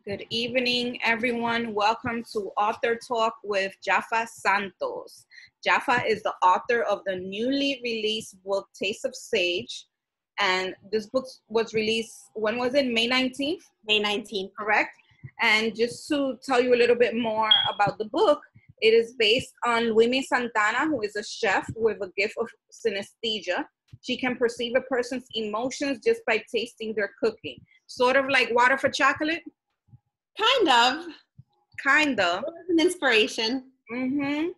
Good evening, everyone. Welcome to Author Talk with Yaffa Santos. Yaffa is the author of the newly released book, Taste of Sage. And this book was released, when was it? May 19th? May 19th. Correct. And just to tell you a little bit more about the book, it is based on Lumi Santana, who is a chef with a gift of synesthesia. She can perceive a person's emotions just by tasting their cooking. Sort of like water for chocolate. Kind of. Kind of. It was an inspiration. Mm-hmm.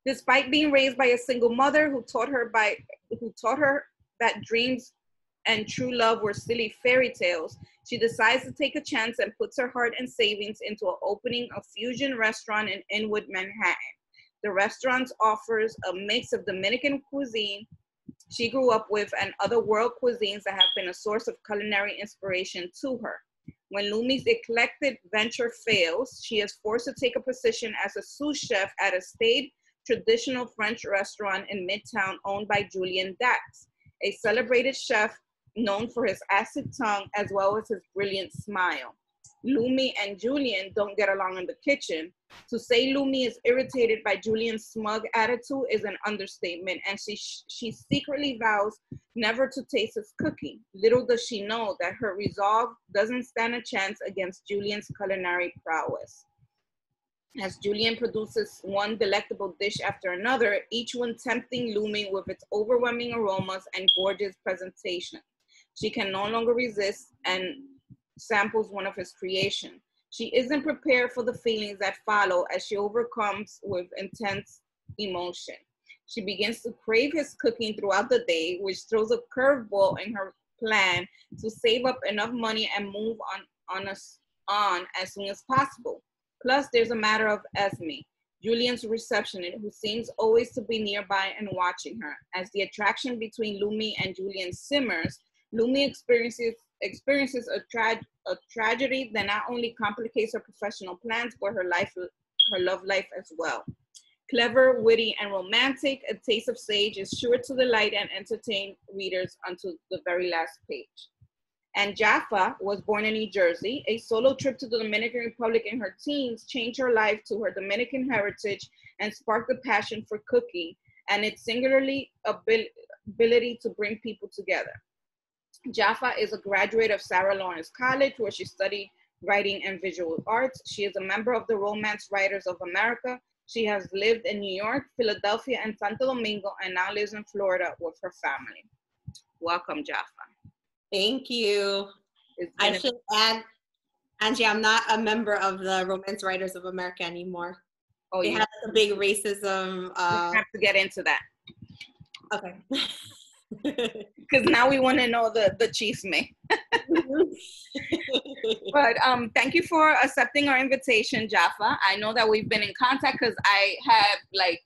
Despite being raised by a single mother who taught her that dreams and true love were silly fairy tales, she decides to take a chance and puts her heart and savings into opening a fusion restaurant in Inwood, Manhattan. The restaurant offers a mix of Dominican cuisine she grew up with and other world cuisines that have been a source of culinary inspiration to her. When Lumi's eclectic venture fails, she is forced to take a position as a sous chef at a staid, traditional French restaurant in Midtown owned by Julien Dax, a celebrated chef known for his acid tongue as well as his brilliant smile. Lumi and Julien don't get along in the kitchen. To say Lumi is irritated by Julien's smug attitude is an understatement, and she secretly vows never to taste his cooking. Little does she know that her resolve doesn't stand a chance against Julien's culinary prowess. As Julien produces one delectable dish after another, each one tempting Lumi with its overwhelming aromas and gorgeous presentation, she can no longer resist and samples one of his creation. She isn't prepared for the feelings that follow as she overcomes with intense emotion. She begins to crave his cooking throughout the day, which throws a curveball in her plan to save up enough money and move on as soon as possible. Plus, there's a matter of Esme, Julien's receptionist, who seems always to be nearby and watching her. As the attraction between Lumi and Julien simmers, Lumi experiences a tragedy that not only complicates her professional plans, but her love life as well. Clever, witty, and romantic, A Taste of Sage is sure to delight and entertain readers until the very last page. And Yaffa was born in New Jersey. A solo trip to the Dominican Republic in her teens changed her life to her Dominican heritage and sparked a passion for cooking and its singularly ability to bring people together. Yaffa is a graduate of Sarah Lawrence College, where she studied writing and visual arts. She is a member of the Romance Writers of America. She has lived in New York, Philadelphia, and Santo Domingo, and now lives in Florida with her family. Welcome, Yaffa. Thank you. I should add, Angie, I'm not a member of the Romance Writers of America anymore. Oh, they have a big racism. We have to get into that. Okay. Because now we want to know the chisme. But thank you for accepting our invitation, Yaffa. I know that we've been in contact because I have like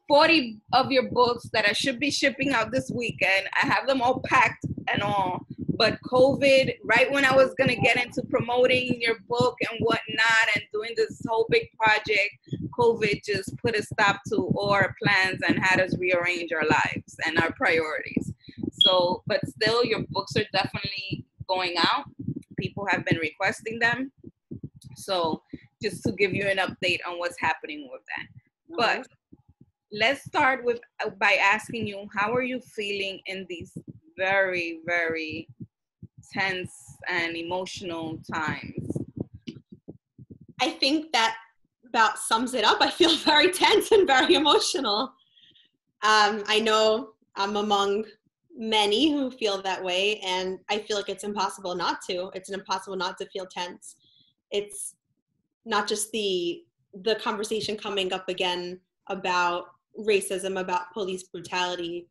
40 of your books that I should be shipping out this weekend. I have them all packed and all. But COVID, right when I was going to get into promoting your book and whatnot and doing this whole big project, COVID just put a stop to all our plans and had us rearrange our lives and our priorities. So, but still, your books are definitely going out. People have been requesting them. So just to give you an update on what's happening with that. But let's start by asking you, how are you feeling in these very, very tense and emotional times? I think that about sums it up. I feel very tense and very emotional. I know I'm among many who feel that way, and I feel like it's impossible not to. It's impossible not to feel tense. It's not just the conversation coming up again about racism, about police brutality,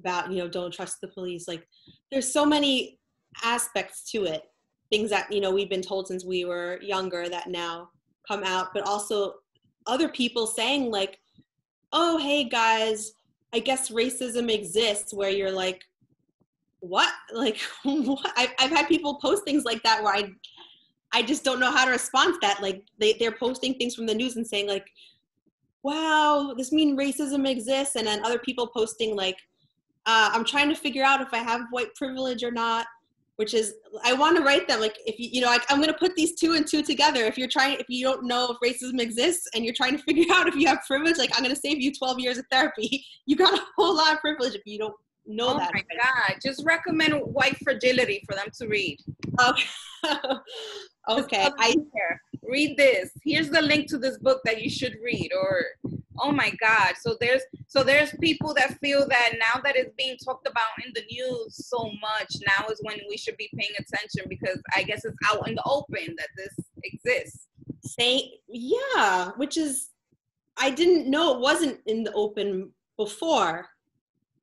about, don't trust the police. Like, there's so many aspects to it, things that, we've been told since we were younger that now come out, but also other people saying like, oh, hey guys, I guess racism exists, where you're like, what? Like, what? I've had people post things like that where I just don't know how to respond to that. Like, they're posting things from the news and saying like, wow, this means racism exists. And then other people posting like, I'm trying to figure out if I have white privilege or not, which is, I want to write them like, if you know, like, I'm going to put these 2 and 2 together. If you don't know if racism exists and you're trying to figure out if you have privilege, like, I'm going to save you 12 years of therapy. You got a whole lot of privilege if you don't know that. Oh my God, just recommend White Fragility for them to read. Okay. Okay. Read this. Here's the link to this book that you should read. Or, oh my God. So there's people that feel that now that it's being talked about in the news so much, now is when we should be paying attention, because I guess it's out in the open that this exists. Yeah, which is, I didn't know it wasn't in the open before,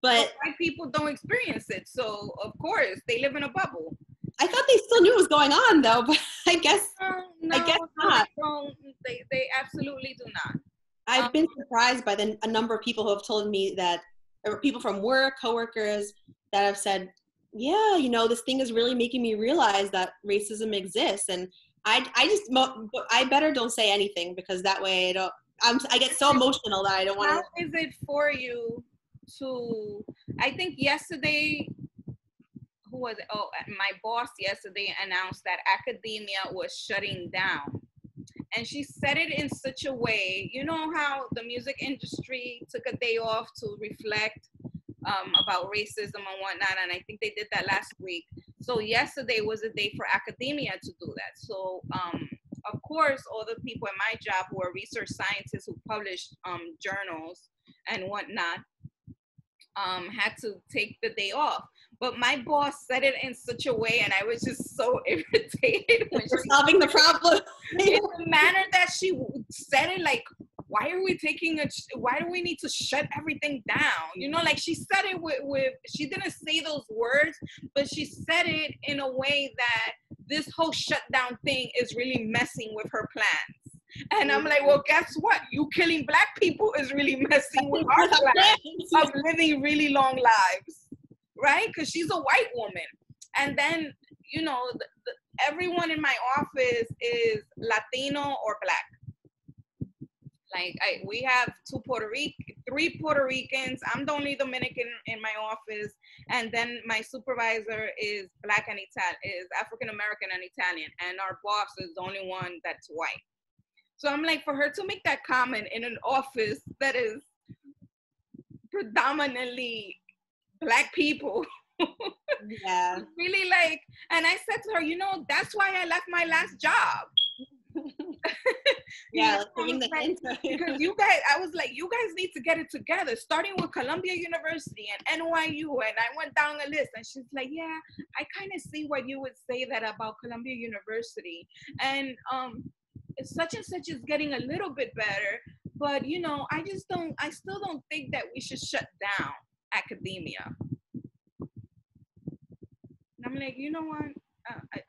but white people don't experience it. So of course they live in a bubble. I thought they still knew what was going on, though, but I guess not. They absolutely do not. I've been surprised by a number of people who have told me that, or people from work, coworkers, that have said, yeah, you know, this thing is really making me realize that racism exists. And I better don't say anything, because that way I get so emotional that I don't want to. How is it for you to, I think yesterday, who was it? Oh, my boss yesterday announced that academia was shutting down. And she said it in such a way, you know how the music industry took a day off to reflect about racism and whatnot, and I think they did that last week. So yesterday was a day for academia to do that. So of course, all the people at my job who are research scientists who published journals and whatnot had to take the day off. But my boss said it in such a way, and I was just so irritated when we're solving the problem. In the manner that she said it, like, why do we need to shut everything down? You know, like she said it with she didn't say those words, but she said it in a way that this whole shutdown thing is really messing with her plans. And I'm like, well, guess what? You killing Black people is really messing with our plans of living really long lives. Right? Because she's a white woman. And then, you know, everyone in my office is Latino or Black. Like, we have 3 Puerto Ricans. I'm the only Dominican in my office. And then my supervisor is Black and is African American and Italian. And our boss is the only one that's white. So I'm like, for her to make that comment in an office that is predominantly Black people. Yeah. Really, like, and I said to her, you know, that's why I left my last job. Yeah, because you guys, I was like, you guys need to get it together, starting with Columbia University and NYU. And I went down a list, and she's like, yeah, I kind of see why you would say that about Columbia University. And such and such is getting a little bit better, but you know, I still don't think that we should shut down academia. And I'm like, you know what?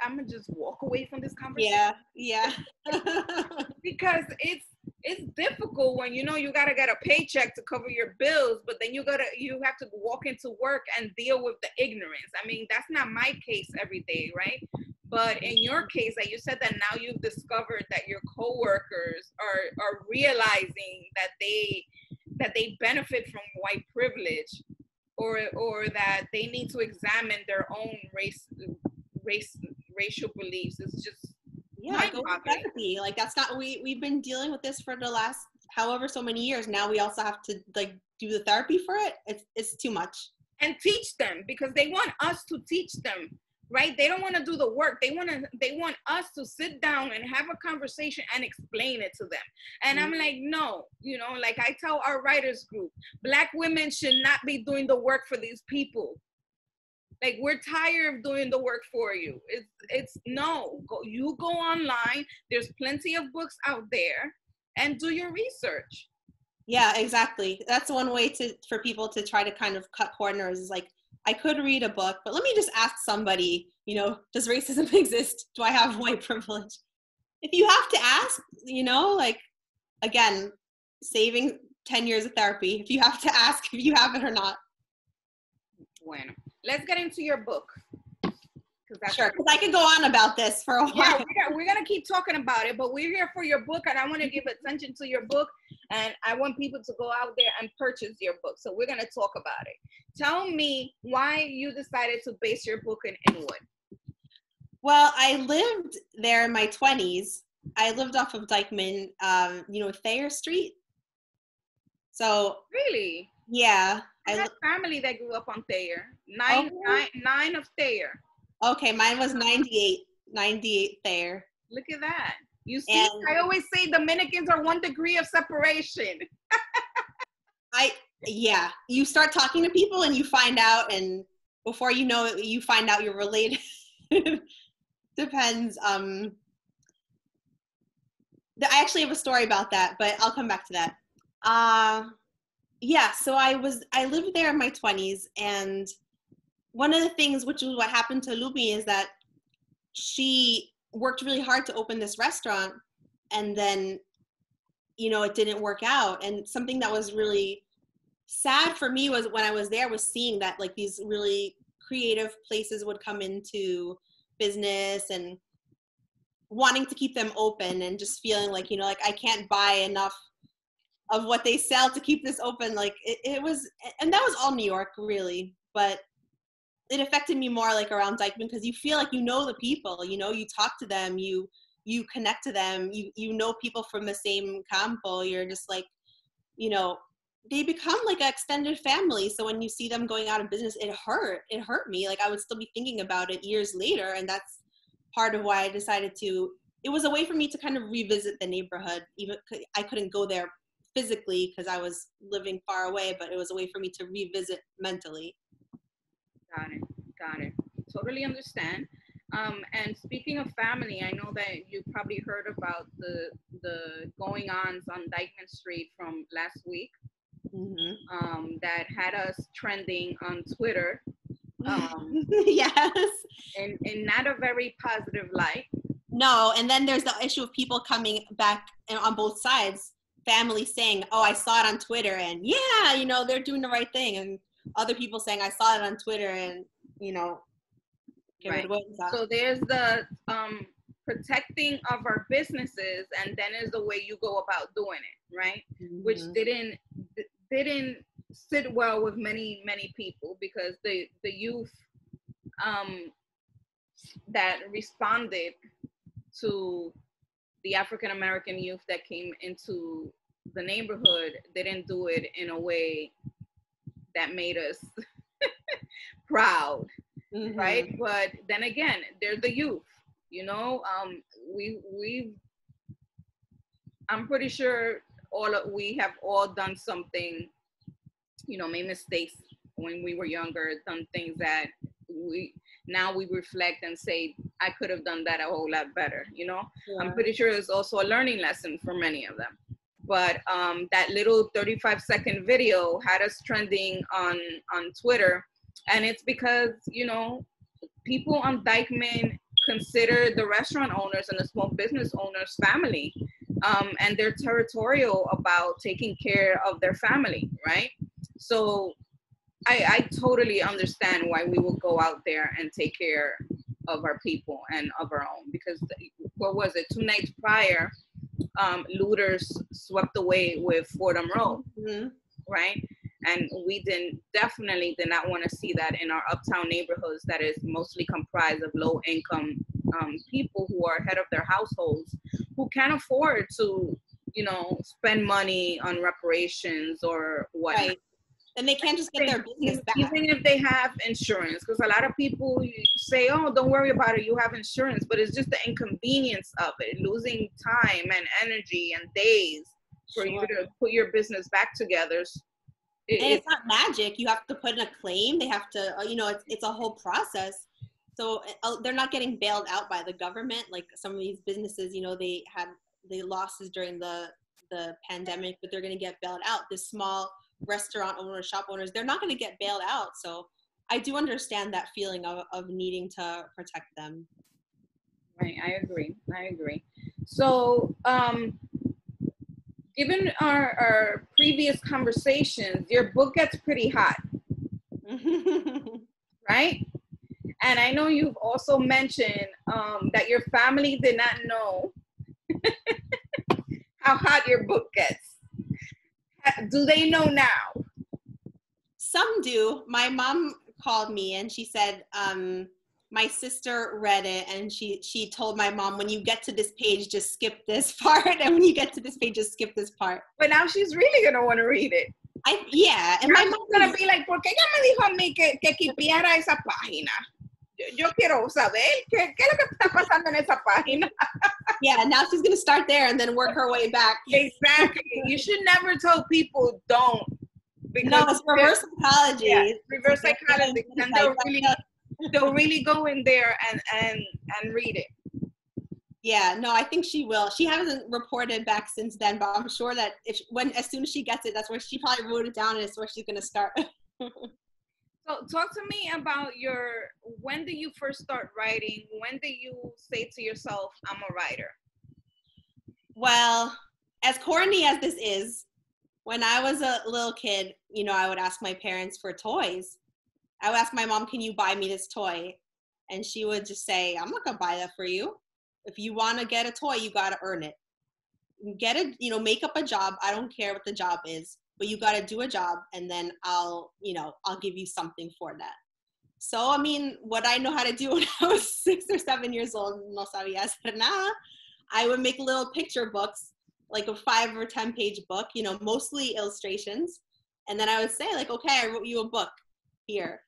I'm gonna just walk away from this conversation. Yeah. Because it's difficult when, you know, you gotta get a paycheck to cover your bills, but then you have to walk into work and deal with the ignorance. I mean, that's not my case every day, right? But in your case, like you said, that now you've discovered that your coworkers are realizing that they benefit from white privilege, or that they need to examine their own racial beliefs. It's just go to therapy. Like, that's not, we've been dealing with this for the last however so many years. Now we also have to like do the therapy for it. It's too much. And teach them, because they want us to teach them. Right? They don't want to do the work. They want us to sit down and have a conversation and explain it to them. And I'm like, no, you know, like I tell our writers group, Black women should not be doing the work for these people. Like, we're tired of doing the work for you. It's no, you go online. There's plenty of books out there, and do your research. Yeah, exactly. That's one way for people to try to kind of cut corners, is like, I could read a book, but let me just ask somebody, you know, does racism exist? Do I have white privilege? If you have to ask, you know, like, again, saving 10 years of therapy, if you have to ask if you have it or not. Bueno, let's get into your book. Sure, because I could go on about this for a while. Yeah, we're going to keep talking about it, but we're here for your book, and I want to give attention to your book, and I want people to go out there and purchase your book. So we're going to talk about it. Tell me why you decided to base your book in Inwood. Well, I lived there in my 20s. I lived off of Dykeman, Thayer Street. So Really? yeah, I had family that grew up on Thayer. Nine of Thayer. Okay, mine was 98 Thayer. Look at that. You see, I always say Dominicans are 1 degree of separation. You start talking to people and you find out, and before you know it, you find out you're related. Depends. I actually have a story about that, but I'll come back to that. So I lived there in my 20s, and one of the things, which is what happened to Lumi, is that she worked really hard to open this restaurant, and then, it didn't work out. And something that was really sad for me was when I was there was seeing that like these really creative places would come into business and wanting to keep them open, and just feeling like, like I can't buy enough of what they sell to keep this open. Like it was, and that was all New York really, but it affected me more like around Dykeman, because you feel like the people, you talk to them, you connect to them, you know people from the same campo. You're just like, they become like an extended family. So when you see them going out of business, it hurt me. Like I would still be thinking about it years later, and that's part of why I decided to. It was a way for me to kind of revisit the neighborhood. Even I couldn't go there physically because I was living far away, but it was a way for me to revisit mentally. Got it. Totally understand. And speaking of family, I know that you probably heard about the going-ons on Dykeman Street from last week. Mm-hmm. That had us trending on Twitter. Yes. In not a very positive light. No, and then there's the issue of people coming back on both sides, family saying, oh, I saw it on Twitter, and they're doing the right thing, and other people saying, I saw it on Twitter, and right. So there's the protecting of our businesses, and then is the way you go about doing it, right? Mm-hmm. Which didn't sit well with many people, because the youth that responded to the African American youth that came into the neighborhood didn't do it in a way that made us proud, mm-hmm. right? But then again, they're the youth, I'm pretty sure we have all done something, made mistakes when we were younger, done things that we reflect and say, I could have done that a whole lot better, Yeah. I'm pretty sure it's also a learning lesson for many of them. But that little 35-second video had us trending on Twitter. And it's because, people on Dykeman consider the restaurant owners and the small business owners family. And they're territorial about taking care of their family, right? So I totally understand why we will go out there and take care of our people and of our own. Because, what was it, 2 nights prior, looters swept away with Fordham Road, mm-hmm. right? And we definitely did not want to see that in our uptown neighborhoods that is mostly comprised of low income people who are head of their households, who can't afford to, spend money on reparations or whatnot. Right. And they can't just get their business back. Even if they have insurance, because a lot of people say, oh, don't worry about it, you have insurance, but it's just the inconvenience of it, losing time and energy and days for you to put your business back together. It's not magic. You have to put in a claim. They have to, it's a whole process. So they're not getting bailed out by the government. Like some of these businesses, they had the losses during the pandemic, but they're going to get bailed out. The small restaurant owners, shop owners, they're not going to get bailed out. So I do understand that feeling of needing to protect them. Right, I agree. So, given our previous conversations, your book gets pretty hot, right? And I know you've also mentioned that your family did not know how hot your book gets. Do they know now? Some do. My mom called me and she said, my sister read it, and she told my mom, when you get to this page, just skip this part, and when you get to this page, just skip this part. But now she's really gonna want to read it. And my mom's gonna be like, ¿por qué ella me dijo a mí que quipiera esa página? Yo quiero saber qué es lo que está pasando en esa página. Yeah, now she's gonna start there and then work her way back. Exactly. You should never tell people don't. No, it's reverse psychology. Yeah, reverse psychology. And they'll really go in there and read it. Yeah, no, I think she will. She hasn't reported back since then, but I'm sure that as soon as she gets it, that's where she probably wrote it down, and it's where she's gonna start. So talk to me about when do you first start writing? When do you say to yourself, I'm a writer? Well, as corny as this is, when I was a little kid, I would ask my parents for toys. I would ask my mom, can you buy me this toy? And she would just say, I'm not gonna buy that for you. If you want to get a toy, you got to earn it. Get it, make up a job. I don't care what the job is, but you got to do a job, and then I'll give you something for that. So, what I know how to do when I was 6 or 7 years old, no sabía hacer nada, I would make little picture books, like a 5 or 10 page book, mostly illustrations. And then I would say, like, okay, I wrote you a book here.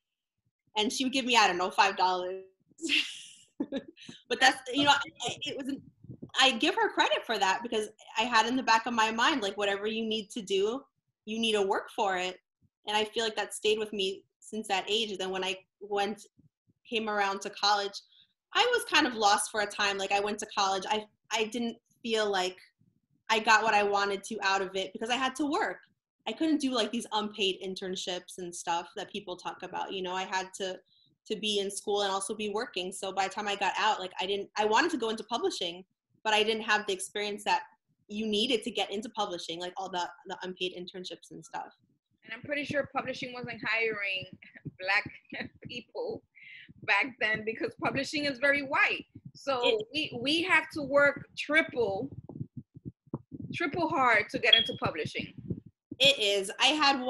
And she would give me, I don't know, $5. But that's, I give her credit for that, because I had in the back of my mind, like, whatever you need to do, you need to work for it. And I feel like that stayed with me since that age. And then when I came around to college, I was kind of lost for a time. Like, I went to college, I didn't feel like I got what I wanted to out of it, because I had to work. I couldn't do like these unpaid internships and stuff that people talk about. I had to be in school and also be working. So by the time I got out, like, I wanted to go into publishing, but I didn't have the experience that you needed to get into publishing, like all the unpaid internships and stuff. And I'm pretty sure publishing wasn't hiring Black people back then, because publishing is very white. So we have to work triple hard to get into publishing. It is. I had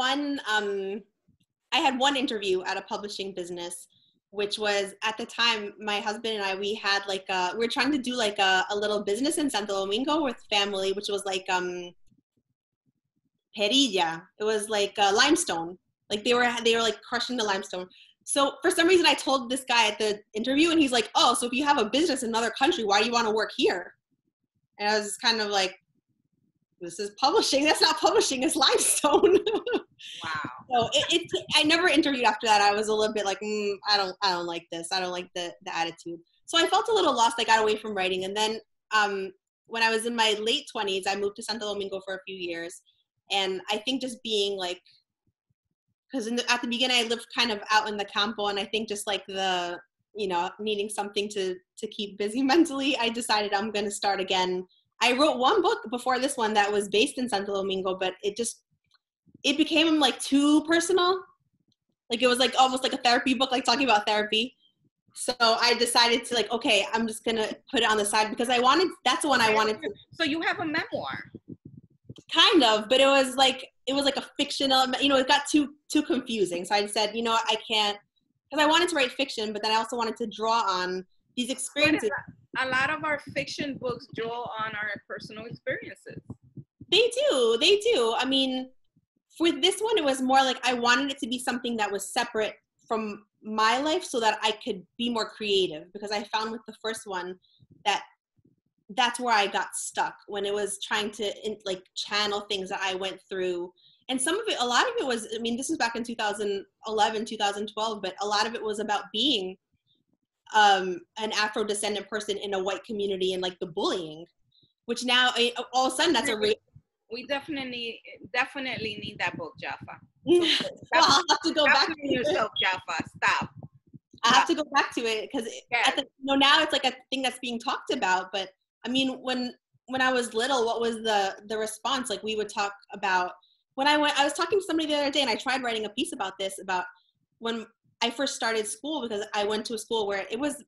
one interview at a publishing business, which was, at the time, my husband and I, we had like we were trying to do like a little business in Santo Domingo with family, which was like perilla. It was like limestone. Like they were like crushing the limestone. So for some reason I told this guy at the interview, and he's like, oh, so if you have a business in another country, why do you want to work here? And I was kind of like, this is publishing. That's not publishing. It's limestone. Wow. So I never interviewed after that. I was a little bit like, I don't like this. I don't like the attitude. So I felt a little lost. I got away from writing. And then when I was in my late 20s, I moved to Santo Domingo for a few years. And I think just being like, because at the beginning I lived kind of out in the campo, and I think just like the, needing something to keep busy mentally, I decided I'm going to start again. I wrote one book before this one that was based in Santo Domingo, but it became like too personal. Like it was like almost like a therapy book, like talking about therapy. So I decided to like, okay, I'm just going to put it on the side, because that's the one I wanted to. So you have a memoir. Kind of, but it was like a fictional, it got too confusing. So I said, I can't, because I wanted to write fiction, but then I also wanted to draw on these experiences. A lot of our fiction books draw on our personal experiences. They do. I mean, for this one, it was more like I wanted it to be something that was separate from my life, so that I could be more creative, because I found with the first one that's where I got stuck, when it was trying to like channel things that I went through. And a lot of it was, this was back in 2011, 2012, but a lot of it was about being an Afro-descendant person in a white community, and like the bullying, which now all of a sudden that's a real. We definitely need that book, Yaffa. Well, I'll have to go back to yourself, Yaffa. Stop. I have to go back to it, because now it's like a thing that's being talked about. But when I was little, what was the response? Like we would talk about, I was talking to somebody the other day, and I tried writing a piece about this, about when I first started school, because I went to a school where it was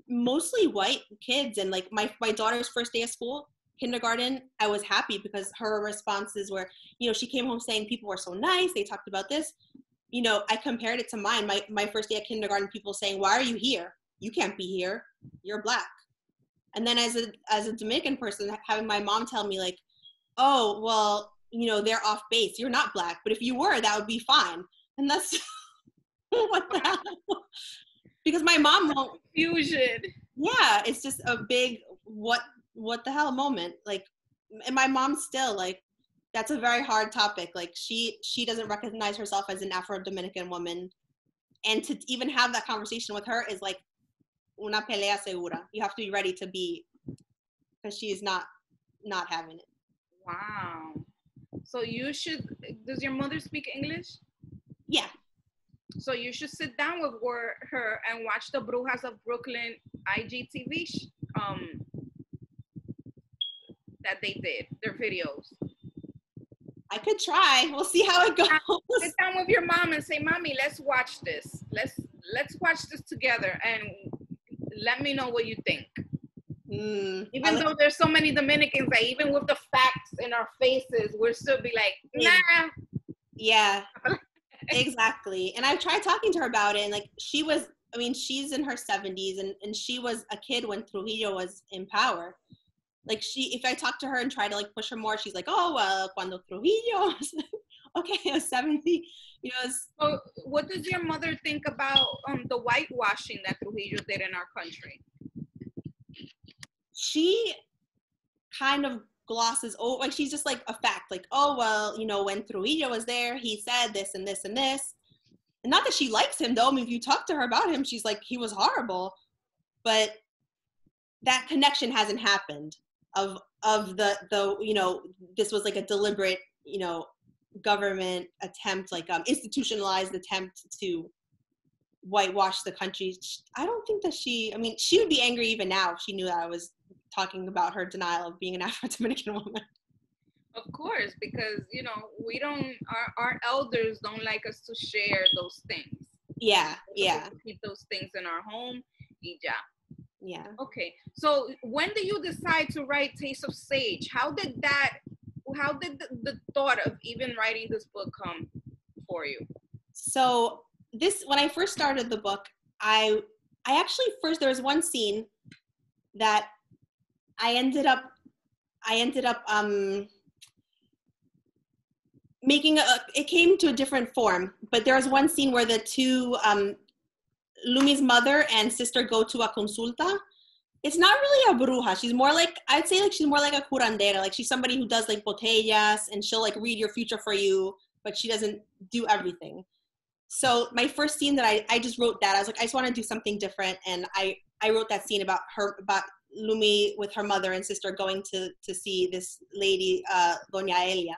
mostly white kids, and like my daughter's first day of school, kindergarten, I was happy, because her responses were, she came home saying people were so nice, they talked about this. I compared it to mine, my first day at kindergarten, people saying, why are you here? you can't be here, you're Black. And then as a Dominican person, having my mom tell me like, oh, well, you know, they're off base, you're not Black, but if you were, that would be fine. And that's, what the hell? Because my mom won't. Fusion. Yeah, it's just a big, what the hell moment. Like, and my mom still, like, that's a very hard topic. Like, she doesn't recognize herself as an Afro-Dominican woman. And to even have that conversation with her is like una pelea segura. You have to be ready to be, because she's not having it. Wow. So you should, does your mother speak English? Yeah. So you should sit down with her and watch the Brujas of Brooklyn IGTV that they did, their videos. I could try. We'll see how it goes. Sit down with your mom and say, Mommy, let's watch this. Let's watch this together and let me know what you think. Even though there's so many Dominicans that even with the facts in our faces, we'll still be like, nah. Yeah, exactly. And I've tried talking to her about it, and like she's in her 70s and she was a kid when Trujillo was in power. Like if I talk to her and try to like push her more, she's like, oh, well, cuando Trujillo, okay, I was 70. You know, so what does your mother think about the whitewashing that Trujillo did in our country? She kind of glosses over, like she's just like a fact, like, oh, well, you know, when Trujillo was there, he said this and this and this. And not that she likes him, though. I mean, if you talk to her about him, she's like, he was horrible. But that connection hasn't happened of the you know, this was like a deliberate, you know, government attempt, like institutionalized attempt to whitewash the country. I don't think that she would be angry even now if she knew that I was talking about her denial of being an Afro-Dominican woman. Of course, because, you know, we don't, our elders don't like us to share those things. Yeah, yeah. Keep those things in our home. Y ya. Yeah. Okay. So when did you decide to write Taste of Sage? How did the thought of even writing this book come for you? So when I first started the book, I actually there was one scene that I ended up making it came to a different form, but there was one scene where the two, Lumi's mother and sister go to a consulta. It's not really a bruja. She's more like, I'd say like she's more like a curandera. Like she's somebody who does like botellas and she'll like read your future for you, but she doesn't do everything. So my first scene that I just wrote that. I was like, I just want to do something different. And I wrote that scene about Lumi with her mother and sister going to see this lady, Doña Elia.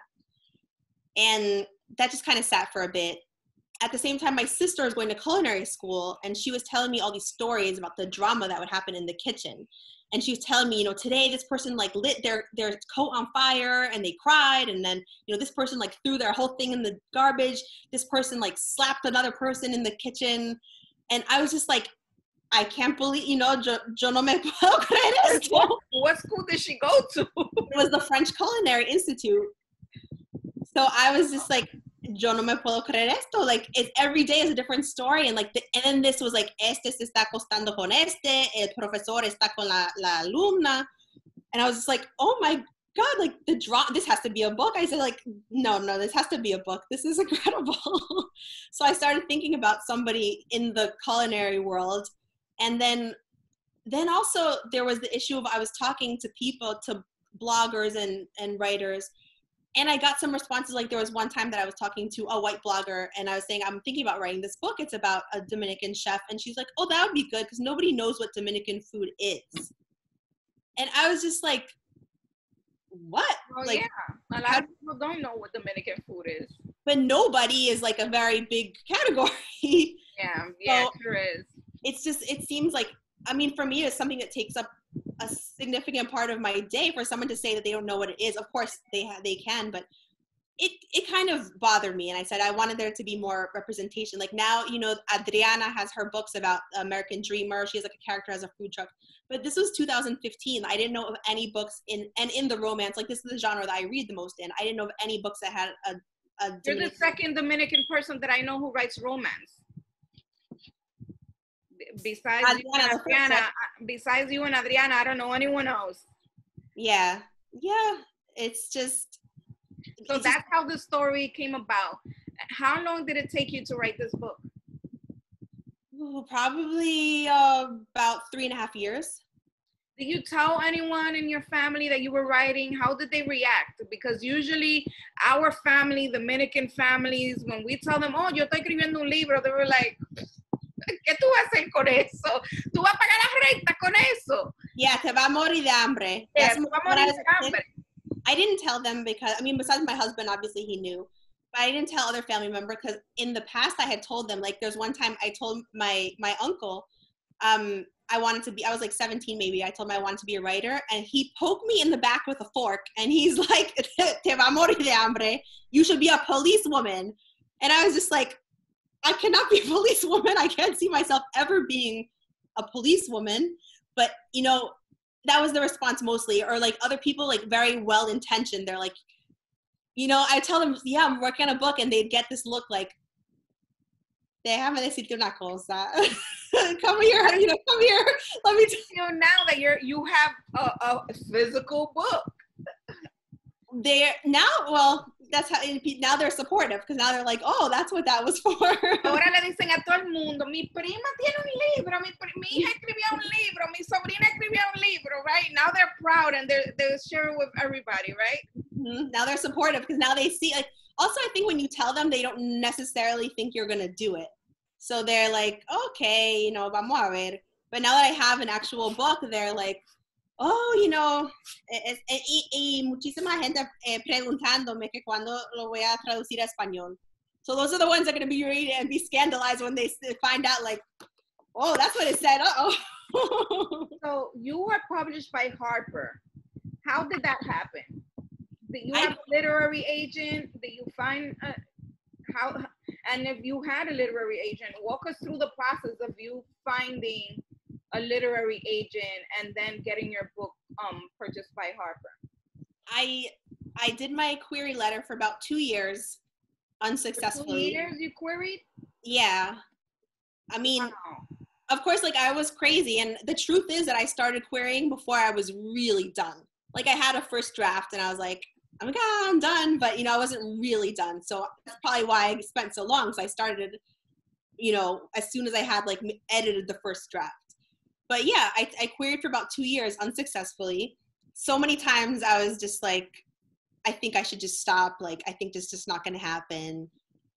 And that just kind of sat for a bit. At the same time, my sister was going to culinary school, and she was telling me all these stories about the drama that would happen in the kitchen. And she was telling me, you know, today this person like lit their coat on fire and they cried. And then, you know, this person like threw their whole thing in the garbage. This person like slapped another person in the kitchen. And I was just like, I can't believe, you know, yo no me puedo creer esto. What school did she go to? It was the French Culinary Institute. So I was just like, yo no me puedo creer esto. Like, every day is a different story. And like, and then this was like, este se está acostando con este, el profesor está con la alumna. And I was just like, oh my God, like this has to be a book. I said like, no, this has to be a book. This is incredible. So I started thinking about somebody in the culinary world. And then also there was the issue of, I was talking to people, to bloggers and writers. And I got some responses, like there was one time that I was talking to a white blogger and I was saying, I'm thinking about writing this book. It's about a Dominican chef. And she's like, oh, that would be good because nobody knows what Dominican food is. And I was just like, what? Oh, like, yeah. A lot of people don't know what Dominican food is. But nobody is like a very big category. Yeah, So sure is. It's just, it seems like, I mean, for me, it's something that takes up a significant part of my day for someone to say that they don't know what it is. Of course they can, but it kind of bothered me. And I said, I wanted there to be more representation. Like now, you know, Adriana has her books about American Dreamer. She has like a character as a food truck, but this was 2015. I didn't know of any books in the romance, like this is the genre that I read the most in. I didn't know of any books that had a You're the second Dominican person that I know who writes romance. Besides you and Adriana, besides you and Adriana, I don't know anyone else. Yeah. It's just. So that's how the story came about. How long did it take you to write this book? Probably about 3.5 years. Did you tell anyone in your family that you were writing? How did they react? Because usually our family, Dominican families, when we tell them, oh, yo estoy escribiendo un libro, they were like, ¿qué tú vas a hacer con eso? ¿Tú vas a pagar la renta con eso? Yeah, te va a morir de hambre. Yeah, te va a morir de hambre. I didn't tell them because, I mean, besides my husband, obviously he knew. But I didn't tell other family members because in the past I had told them, like there's one time I told my uncle, I was like 17 maybe, I told him I wanted to be a writer, and he poked me in the back with a fork, and he's like, te va a morir de hambre, you should be a policewoman. And I was just like, I cannot be a policewoman, I can't see myself ever being a policewoman. But, you know, that was the response mostly, or like other people, like very well-intentioned, they're like, you know, I tell them, yeah, I'm working on a book, and they'd get this look like, déjame decirte una cosa. Come here, you know, come here. Let me tell you now that you have a physical book. That's how, now they're supportive, because now they're like, oh, that's what that was for. Ahora le dicen a todo el mundo, mi prima tiene un libro, mi hija escribió un libro, mi sobrina escribió un libro, right? Now they're proud and they're sharing with everybody, right? Mm-hmm. Now they're supportive because now they see, like, also I think when you tell them, they don't necessarily think you're going to do it. So they're like, okay, you know, vamos a ver. But now that I have an actual book, they're like, oh, you know, y muchísima gente preguntándome que cuando lo voy a traducir a español. So those are the ones that are going to be reading and be scandalized when they find out, like, oh, that's what it said. Uh-oh. So you were published by Harper. How did that happen? Did you have a literary agent? Did you find how? And if you had a literary agent, walk us through the process of you finding a literary agent and then getting your book purchased by Harper. I did my query letter for about 2 years unsuccessfully. 2 years you queried? Yeah. I mean, wow. Of course, like I was crazy. And the truth is that I started querying before I was really done. Like I had a first draft and I was like, oh my God, I'm done. But, you know, I wasn't really done. So that's probably why I spent so long. So I started, you know, as soon as I had like edited the first draft. But yeah, I queried for about 2 years unsuccessfully. So many times I was just like, I think I should just stop. Like, I think this is just not going to happen.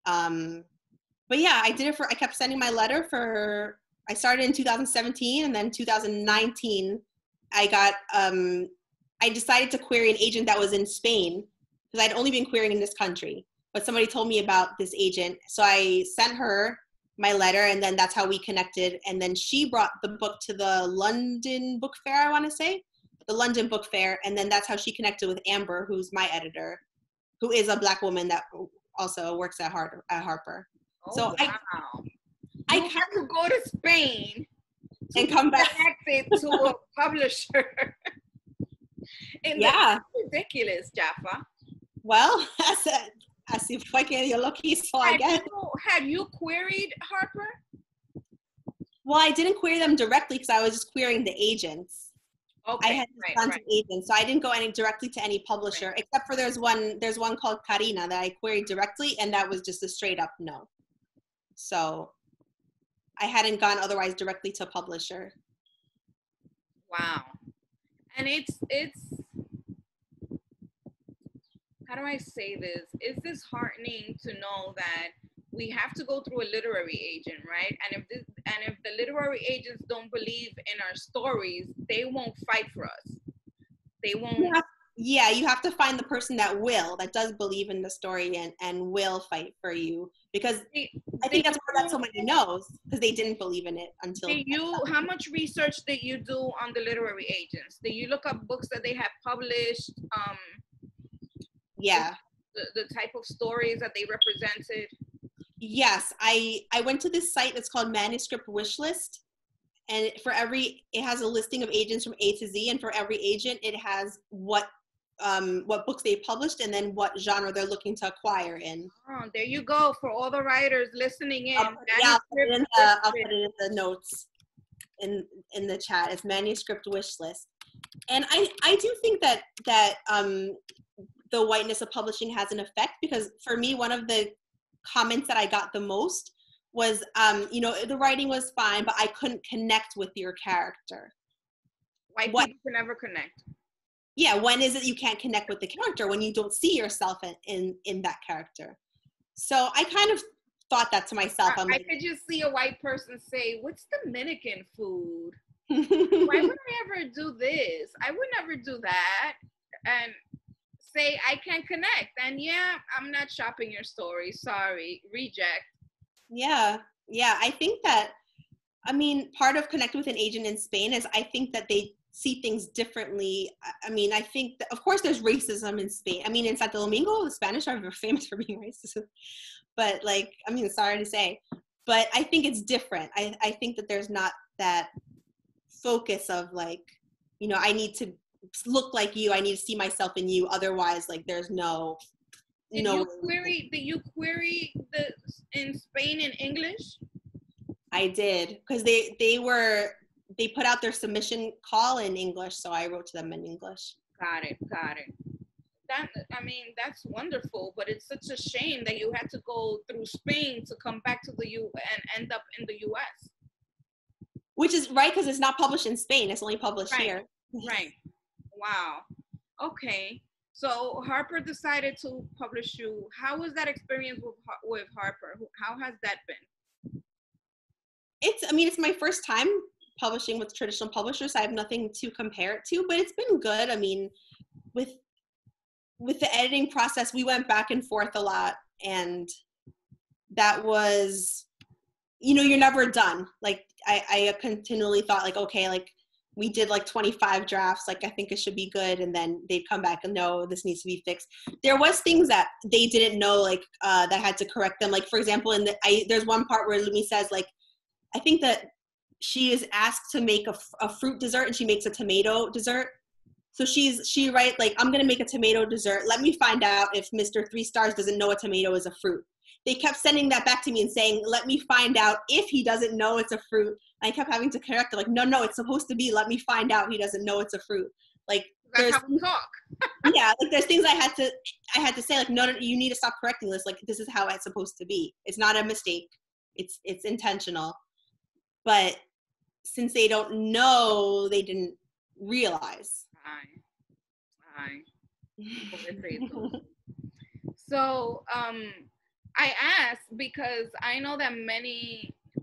But yeah, I did it I kept sending my letter I started in 2017 and then 2019, I decided to query an agent that was in Spain because I'd only been querying in this country, but somebody told me about this agent. So I sent her my letter and then that's how we connected. And then she brought the book to the London Book Fair, I want to say, the London Book Fair. And then that's how she connected with Amber, who's my editor, who is a Black woman that also works at Harper. Oh, so wow. I had to go to Spain and come back connected to a publisher. And yeah, that's ridiculous, Yaffa. Well, así fue que Dios lo quiso, I guess. Had you queried Harper? Well, I didn't query them directly because I was just querying the agents. Okay, I had gone to agents, so I didn't go directly to any publisher, except for there's one called Karina that I queried directly, and that was just a straight up no. So I hadn't gone otherwise directly to a publisher. Wow. And it's how do I say this? It's disheartening to know that we have to go through a literary agent, right? And if the literary agents don't believe in our stories, they won't fight for us. They won't. Yeah, you have to find the person that does believe in the story and will fight for you, because I think that's why so many knows, because they didn't believe in it until. How much research did you do on the literary agents? Did you look up books that they have published? Yeah. The type of stories that they represented? Yes, I went to this site that's called Manuscript Wishlist, and it has a listing of agents from A to Z, and for every agent it has what books they published and then what genre they're looking to acquire in. Oh, there you go for all the writers listening in. I'll put it in the notes. in the chat. It's manuscript wish list. And I do think that the whiteness of publishing has an effect, because for me, one of the comments that I got the most was, the writing was fine, but I couldn't connect with your character. White people can never connect. Yeah, when is it you can't connect with the character? When you don't see yourself in that character. So I kind of thought that to myself. I could just see a white person say, "What's Dominican food? Why would I ever do this? I would never do that." And say, "I can't connect." And yeah, I'm not shopping your story. Sorry, reject. Yeah. I think that, part of connecting with an agent in Spain is I think that they see things differently. I think that, of course, there's racism in Spain. In Santo Domingo, the Spanish are famous for being racist. But sorry to say, but I think it's different. I think that there's not that focus of I need to look like you. I need to see myself in you. Otherwise, there's no. Did you query the in Spain in English? I did, because they put out their submission call in English, so I wrote to them in English. Got it. That's wonderful, but it's such a shame that you had to go through Spain to come back to the U and end up in the U.S. Which is right, because it's not published in Spain; it's only published here. Right. Wow. Okay. So Harper decided to publish you. How was that experience with Harper? How has that been? It's my first time publishing with traditional publishers. So I have nothing to compare it to, but it's been good. With the editing process, we went back and forth a lot, and that was, you're never done. I continually thought we did 25 drafts. I think it should be good. And then they'd come back and no, this needs to be fixed. There was things that they didn't know, that I had to correct them. For example, there's one part where Lumi says, I think that she is asked to make a fruit dessert, and she makes a tomato dessert. So she writes, I'm going to make a tomato dessert. Let me find out if Mr. 3 Stars doesn't know a tomato is a fruit. They kept sending that back to me and saying, let me find out if he doesn't know it's a fruit. And I kept having to correct them, no, it's supposed to be, let me find out he doesn't know it's a fruit. That's how we talk. Yeah, there's things I had to say, no, you need to stop correcting this. This is how it's supposed to be. It's not a mistake. It's intentional. But since they don't know, they didn't realize. Aye. So, I ask because I know that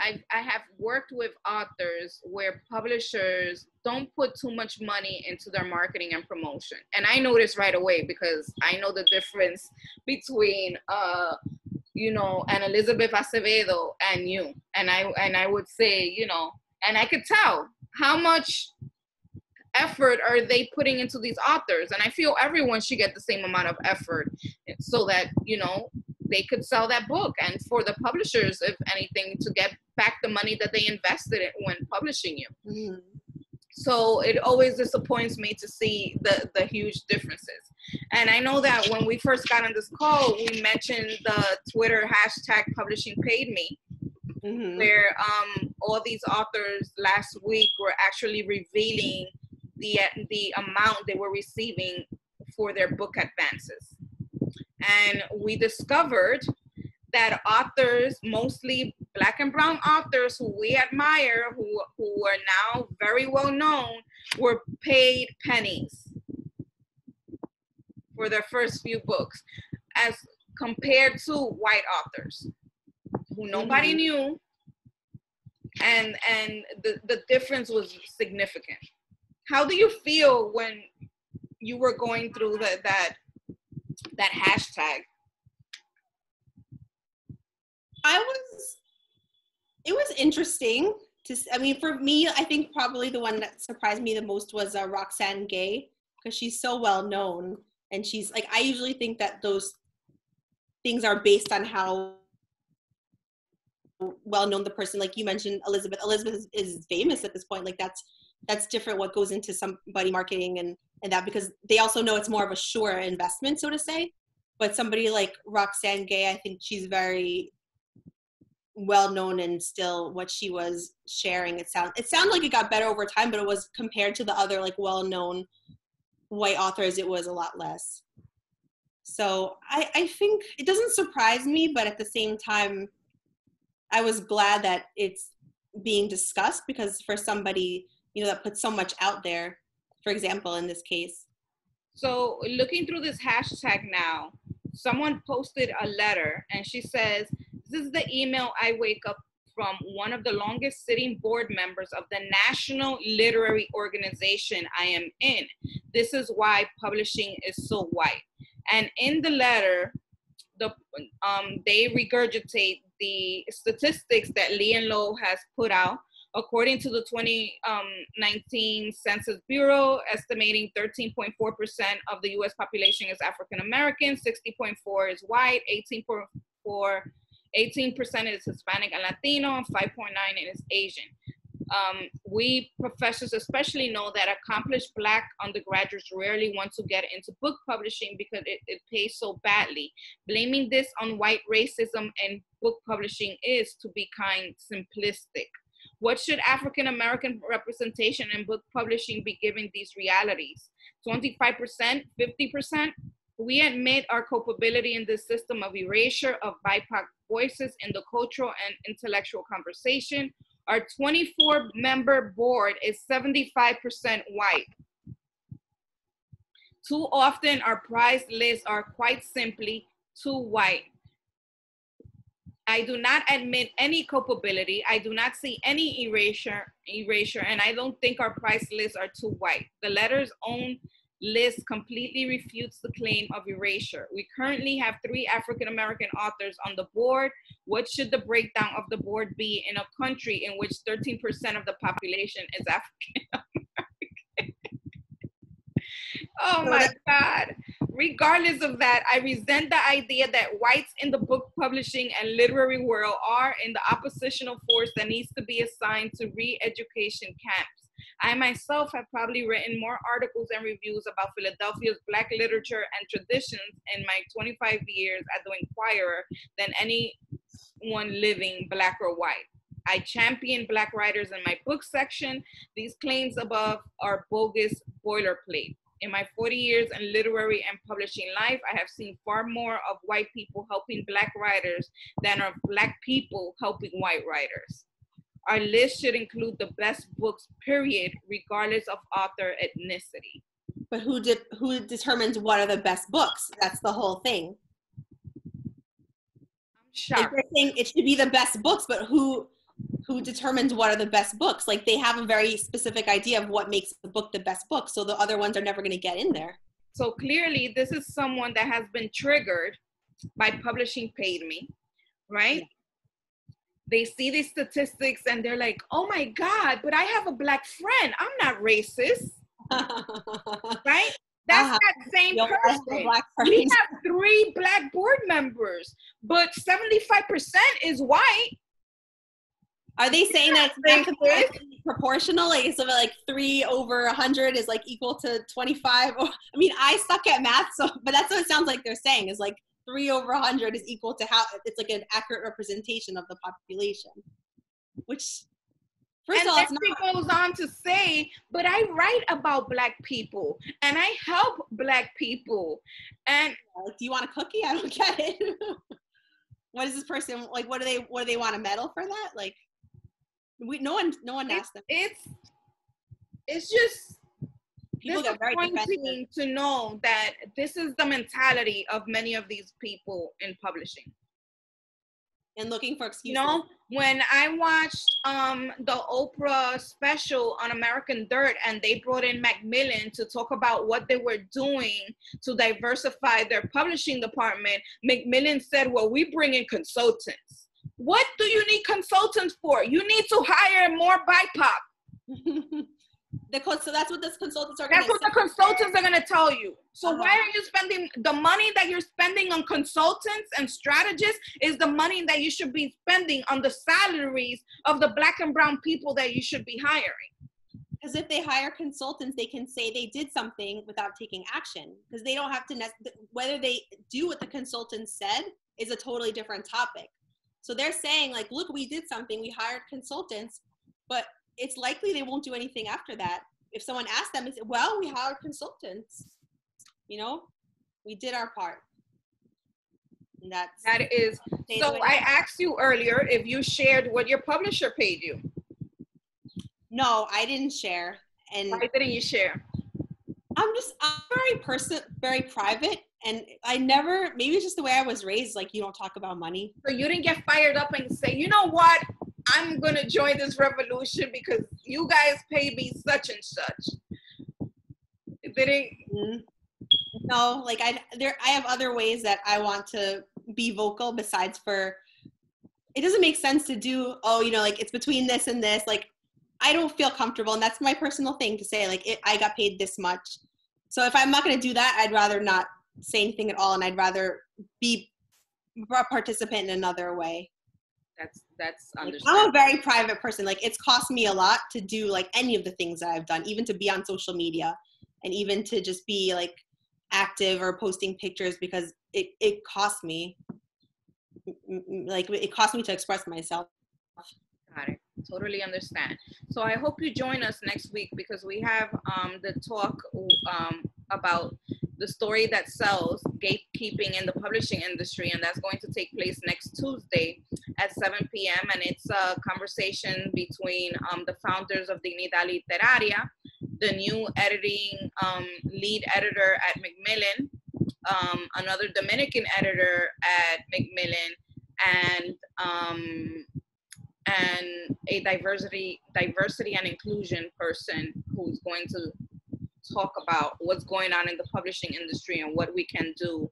I have worked with authors where publishers don't put too much money into their marketing and promotion. And I noticed right away, because I know the difference between, an Elizabeth Acevedo and you. And I would say, and I could tell how much effort are they putting into these authors. And I feel everyone should get the same amount of effort so that, they could sell that book. And for the publishers, if anything, to get back the money that they invested in when publishing you. Mm-hmm. So it always disappoints me to see the huge differences. And I know that when we first got on this call, we mentioned the Twitter hashtag publishing paid me, mm-hmm. where all these authors last week were actually revealing the amount they were receiving for their book advances. And we discovered that authors, mostly Black and brown authors who we admire, who are now very well known, were paid pennies for their first few books, as compared to white authors who nobody mm-hmm. knew, and the difference was significant. How do you feel when you were going through that hashtag? It was interesting for me, I think probably the one that surprised me the most was Roxane Gay, because she's so well known, and she's I usually think that those things are based on how well known the person, you mentioned Elizabeth is famous at this point. That's different what goes into somebody marketing and that, because they also know it's more of a sure investment, so to say. But somebody like Roxane Gay, I think she's very well known and still what she was sharing. It sounded like it got better over time, but it was compared to the other like well known white authors, it was a lot less. So I think it doesn't surprise me, but at the same time, I was glad that it's being discussed, because for somebody, you know, that puts so much out there, for example, in this case. So looking through this hashtag now, someone posted a letter and she says, this is the email I wake up from one of the longest sitting board members of the national literary organization I am in. This is why publishing is so white. And in the letter, they regurgitate the statistics that Lee and Low has put out. According to the 2019 Census Bureau, estimating 13.4% of the U.S. population is African American, 60.4% is white, 18% is Hispanic and Latino, and 5.9% is Asian. We professors especially know that accomplished Black undergraduates rarely want to get into book publishing because it pays so badly. Blaming this on white racism and book publishing is, to be kind, simplistic. What should African American representation in book publishing be given these realities? 25%, 50%? We admit our culpability in this system of erasure of BIPOC voices in the cultural and intellectual conversation. Our 24-member board is 75% white. Too often, our prize lists are quite simply too white. I do not admit any culpability. I do not see any erasure, and I don't think our price lists are too white. The letter's own list completely refutes the claim of erasure. We currently have 3 African-American authors on the board. What should the breakdown of the board be in a country in which 13% of the population is African-American? Oh my God. Regardless of that, I resent the idea that whites in the book publishing and literary world are in the oppositional force that needs to be assigned to re-education camps. I myself have probably written more articles and reviews about Philadelphia's Black literature and traditions in my 25 years at the Inquirer than anyone living, Black or white. I champion Black writers in my book section. These claims above are bogus boilerplate. In my 40 years in literary and publishing life, I have seen far more of white people helping Black writers than of Black people helping white writers. Our list should include the best books, period, regardless of author ethnicity. But who determines what are the best books? That's the whole thing. I'm shocked. They're saying it should be the best books, but who determines what are the best books? Like, they have a very specific idea of what makes the book the best book, so the other ones are never going to get in there. So clearly, this is someone that has been triggered by publishing paid me, right? Yeah. They see these statistics and they're like, oh my God, but I have a Black friend. I'm not racist, right? That's that same person. We have 3 Black board members, but 75% is white. Are they saying that it's proportional? Like, so like 3 over 100 is like equal to 25? Or, I mean, I suck at math, so, but that's what it sounds like they're saying, is like 3 over 100 is equal to how, it's like an accurate representation of the population. Which, first of all, it's not. Goes on to say, but I write about Black people and I help Black people. And like, do you want a cookie? I don't get it. What is this person like? What do they want a medal for that? Like, no one asked them. It's just people get very disappointing to know that this is the mentality of many of these people in publishing. And looking for excuses. You know, when I watched the Oprah special on American Dirt and they brought in Macmillan to talk about what they were doing to diversify their publishing department, Macmillan said, well, we bring in consultants. What do you need consultants for? You need to hire more BIPOC. So that's what this consultants are. That's what the consultants are going to tell you. So why are you spending the money that you're spending on consultants and strategists is the money that you should be spending on the salaries of the Black and brown people that you should be hiring? Because if they hire consultants, they can say they did something without taking action. Because they don't have to, whether they do what the consultant said is a totally different topic. So they're saying like, look, we did something, we hired consultants, but it's likely they won't do anything after that. If someone asked them, it's, well, we hired consultants, you know, we did our part. And that is, so I asked you earlier if you shared what your publisher paid you. No, I didn't share. And why didn't you share? I'm very private, and I never, maybe it's just the way I was raised, like you don't talk about money. So you didn't get fired up and say, you know what, I'm gonna join this revolution because you guys paid me such and such. No, like I have other ways that I want to be vocal besides for, it doesn't make sense to do, oh, you know, like it's between this and this, like I don't feel comfortable, and that's my personal thing to say, like I got paid this much. So if I'm not going to do that, I'd rather not say anything at all, and I'd rather be a participant in another way. That's understandable. Like, I'm a very private person. Like it's cost me a lot to do like any of the things that I've done, even to be on social media, and even to just be like active or posting pictures, because it cost me. Like it cost me to express myself. Got it. Totally understand. So I hope you join us next week, because we have the talk about the story that sells, gatekeeping in the publishing industry, and that's going to take place next Tuesday at 7 p.m. And it's a conversation between the founders of Dignidad Literaria, the new editing lead editor at Macmillan, another Dominican editor at Macmillan, and a diversity and inclusion person who's going to talk about what's going on in the publishing industry and what we can do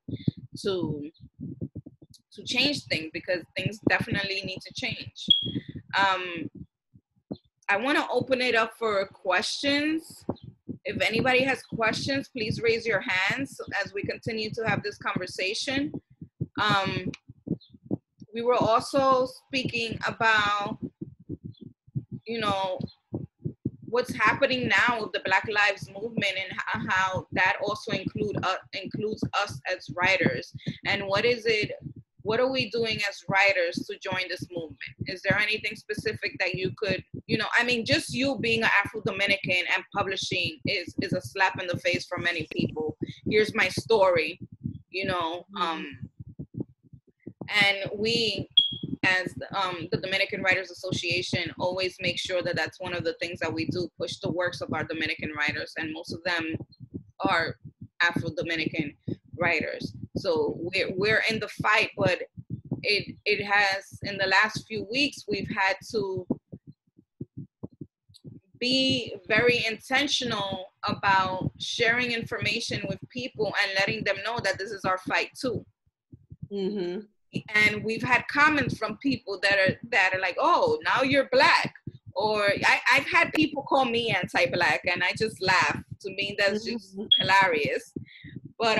to change things, because things definitely need to change. I want to open it up for questions. If anybody has questions, please raise your hands as we continue to have this conversation. We were also speaking about, you know, what's happening now with the Black Lives Movement, and how that also includes us as writers. And what are we doing as writers to join this movement? Is there anything specific that you could, you know, I mean, just you being an Afro-Dominican and publishing is a slap in the face for many people. Here's my story, you know, and we, as the Dominican Writers Association, always make sure that that's one of the things that we do, push the works of our Dominican writers, and most of them are Afro-Dominican writers. So we're in the fight, but it has, in the last few weeks, we've had to be very intentional about sharing information with people and letting them know that this is our fight too. Mm-hmm. And we've had comments from people that are like, oh, now you're Black. Or I've had people call me anti-Black, and I just laugh. To me, that's just hilarious. But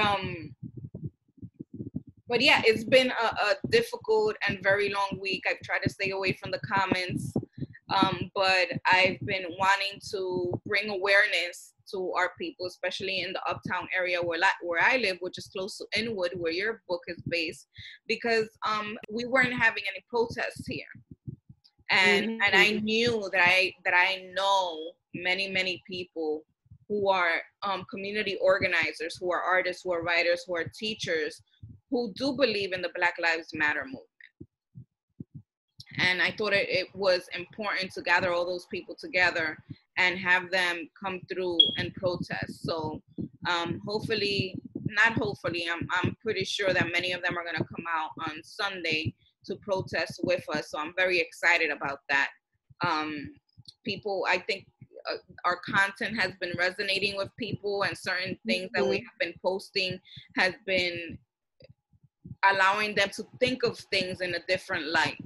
yeah, it's been a difficult and very long week. I've tried to stay away from the comments, but I've been wanting to bring awareness to our people, especially in the uptown area where I live, which is close to Inwood, where your book is based, because we weren't having any protests here. And I knew that I know many people who are community organizers, who are artists, who are writers, who are teachers, who do believe in the Black Lives Matter movement. And I thought it was important to gather all those people together and have them come through and protest. So I'm pretty sure that many of them are going to come out on Sunday to protest with us. So I'm very excited about that. People, I think our content has been resonating with people, and certain things that we have been posting has been allowing them to think of things in a different light,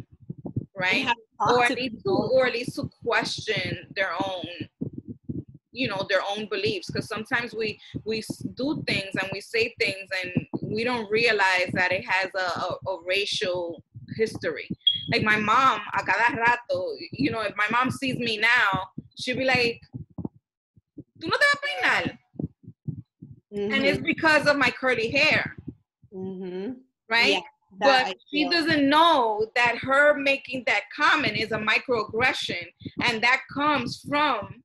right? Or at least to question their own, you know, their own beliefs. Because sometimes we do things and we say things and we don't realize that it has a racial history. Like my mom, a cada rato, you know, if my mom sees me now, she'll be like, "Tú no te vas a peinar?" And it's because of my curly hair, right? Yeah. But she doesn't know that her making that comment is a microaggression, and that comes from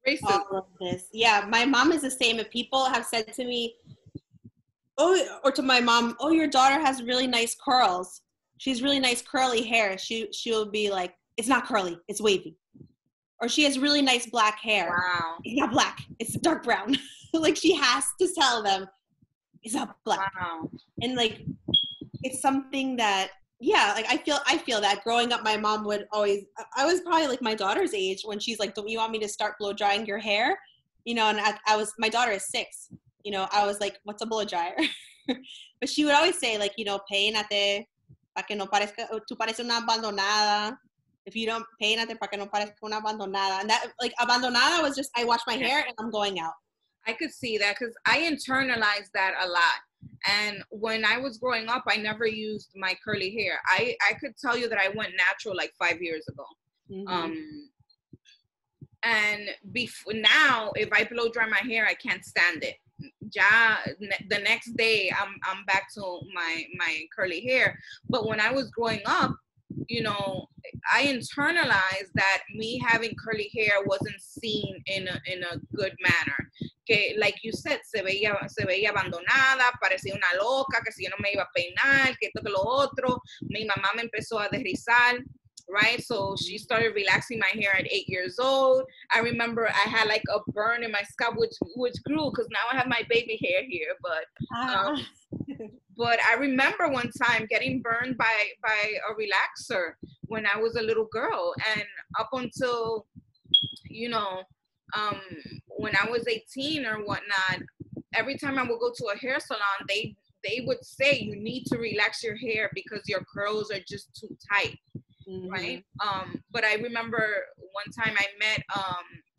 racism. All of this. Yeah, my mom is the same. If people have said to me, oh, or to my mom, oh, your daughter has really nice curls. She's really nice curly hair. She'll be like, it's not curly, it's wavy. Or she has really nice black hair. Wow. It's not black, it's dark brown. Like, she has to tell them it's not black. Wow. And like, it's something that, yeah, like I feel that growing up, my mom would always, I was probably like my daughter's age when she's like, don't you want me to start blow drying your hair? You know, and my daughter is 6. You know, I was like, what's a blow dryer? But she would always say, like, you know, peínate para que no parezca, tú pareces una abandonada. If you don't peínate para que no parezca una abandonada. And that, like, abandonada was just, I wash my hair and I'm going out. I could see that because I internalized that a lot. And when I was growing up, I never used my curly hair. I could tell you that I went natural like 5 years ago. Mm-hmm. And now, if I blow dry my hair, I can't stand it. The next day, I'm back to my curly hair. But when I was growing up, you know, I internalized that me having curly hair wasn't seen in a good manner. Que, like you said, se veía abandonada, parecía una loca, que si yo no me iba a peinar, que esto que lo otro. Mi mamá me empezó a desrizar, right? So she started relaxing my hair at 8 years old. I remember I had like a burn in my scalp, which grew because now I have my baby hair here. But I remember one time getting burned by a relaxer when I was a little girl, and up until, you know, when I was 18 or whatnot, every time I would go to a hair salon, they would say you need to relax your hair because your curls are just too tight. Mm-hmm. Right? But I remember one time I met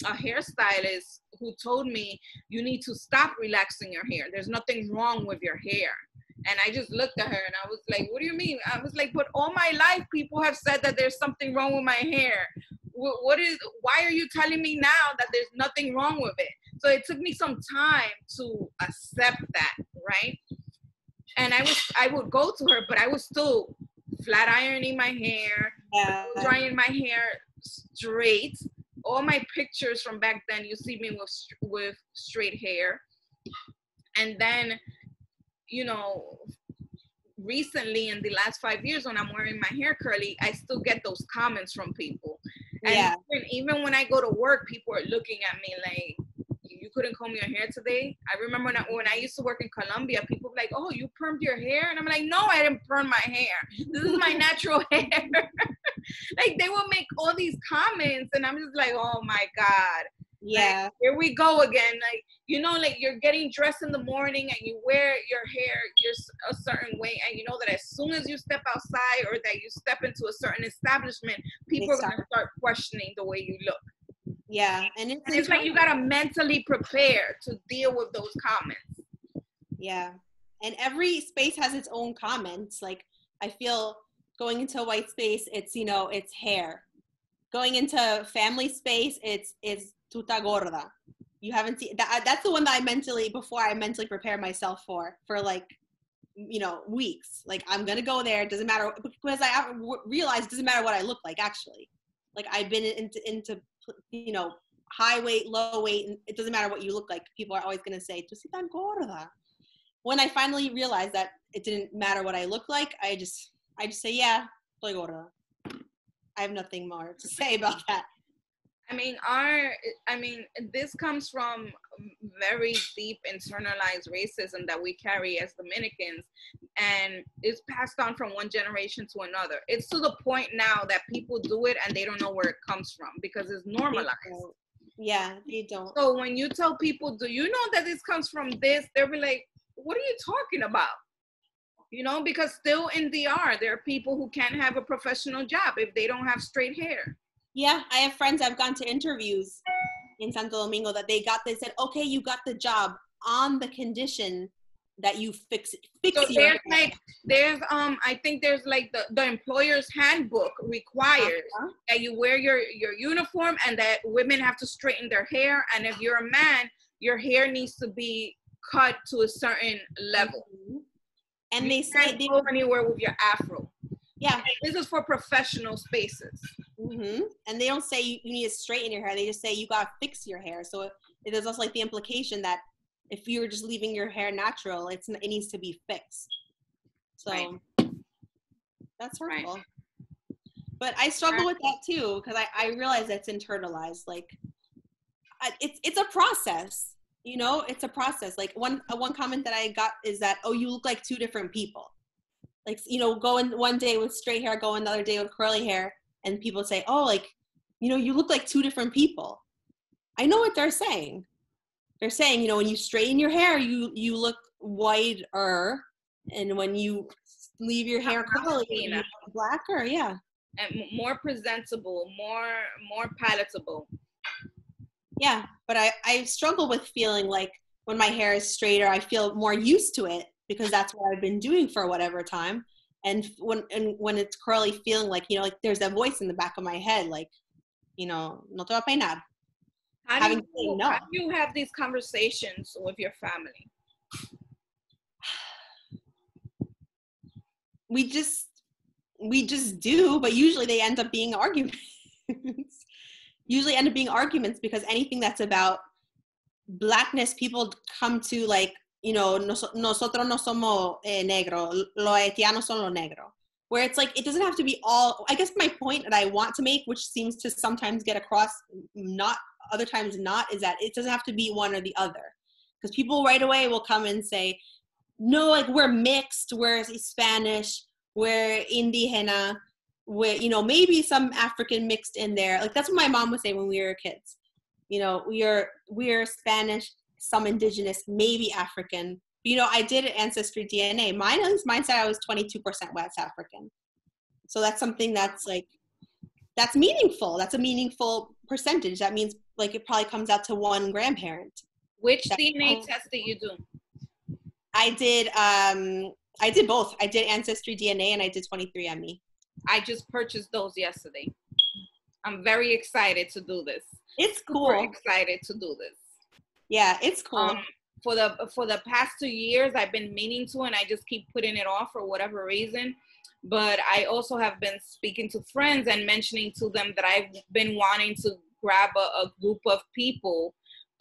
a hairstylist who told me you need to stop relaxing your hair. There's nothing wrong with your hair. And I just looked at her and I was like, what do you mean? I was like, but all my life people have said that there's something wrong with my hair. Why are you telling me now that there's nothing wrong with it? So it took me some time to accept that, right? And I would go to her, but I was still flat ironing my hair, drying my hair straight. All my pictures from back then, you see me with straight hair. And then, you know, recently in the last 5 years when I'm wearing my hair curly, I still get those comments from people. And even when I go to work, people are looking at me like, you couldn't comb your hair today? I remember when I used to work in Colombia, people were like, oh, you permed your hair? And I'm like, no, I didn't perm my hair. This is my natural hair. Like, they will make all these comments, and I'm just like, oh my God. Yeah. Like, here we go again. Like, you know, like you're getting dressed in the morning and you wear your hair a certain way, and you know that as soon as you step outside or that you step into a certain establishment, people are going to start questioning the way you look. Yeah. And it's like you got to mentally prepare to deal with those comments. Yeah. And every space has its own comments. Like, I feel going into a white space, it's, you know, it's hair. Going into family space, it's tuta gorda. You haven't seen that. That's the one that I mentally prepare myself for like, you know, weeks. Like, I'm going to go there. It doesn't matter, because I realized it doesn't matter what I look like, actually. Like, I've been into, you know, high weight, low weight, and it doesn't matter what you look like. People are always going to say, tu si tan gorda. When I finally realized that it didn't matter what I look like, I just say, yeah, soy gorda. I have nothing more to say about that. I mean, this comes from very deep internalized racism that we carry as Dominicans, and it's passed on from one generation to another. It's to the point now that people do it and they don't know where it comes from because it's normalized. Yeah, they don't. So when you tell people, do you know that this comes from this? They'll be like, what are you talking about? You know, because still in DR, there are people who can't have a professional job if they don't have straight hair. Yeah, I have friends I've gone to interviews in Santo Domingo that they said, okay, you got the job on the condition that you fix so your there's I think there's like the employer's handbook requires that you wear your uniform and that women have to straighten their hair, and if you're a man, your hair needs to be cut to a certain level. Mm-hmm. And you they say can't go anywhere with your afro. Yeah. And this is for professional spaces. And they don't say you need to straighten your hair. They just say you got to fix your hair. So there's also like the implication that if you're just leaving your hair natural, it needs to be fixed. So that's hurtful. Right. But I struggle with that too, because I realize that's internalized. Like, it's a process, you know, it's a process. Like one comment that I got is that, oh, you look like two different people. Like, you know, going one day with straight hair, go another day with curly hair, and people say, oh, like, you know, you look like two different people. I know what they're saying. They're saying, you know, when you straighten your hair, you look whiter, and when you leave your hair curly, you look blacker. Yeah. And more presentable, more palatable. Yeah, but I struggle with feeling like when my hair is straighter, I feel more used to it because that's what I've been doing for whatever time. And when it's curly, feeling like, you know, like there's a voice in the back of my head, like, you know, no te va a peinar. How do you have these conversations with your family? We just do, but usually they end up being arguments. Usually end up being arguments because anything that's about Blackness, people come to like, you know, nosotros no somos negro, los haitianos son lo negro. Where it's like, it doesn't have to be all, I guess my point that I want to make, which seems to sometimes get across, not other times not, is that it doesn't have to be one or the other. Because people right away will come and say, no, like we're mixed, we're Spanish, we're Indigena, we're, you know, maybe some African mixed in there. Like that's what my mom would say when we were kids. You know, we are Spanish, some indigenous, maybe African. You know, I did Ancestry DNA. Mine said I was 22% West African. So that's something that's like, that's meaningful. That's a meaningful percentage. That means like it probably comes out to one grandparent. Which DNA test did you do? I did both. I did Ancestry DNA and I did 23andMe. I just purchased those yesterday. I'm very excited to do this. It's cool. Super excited to do this. Yeah, it's cool. For the past 2 years, I've been meaning to, and I just keep putting it off for whatever reason. But I also have been speaking to friends and mentioning to them that I've been wanting to grab a group of people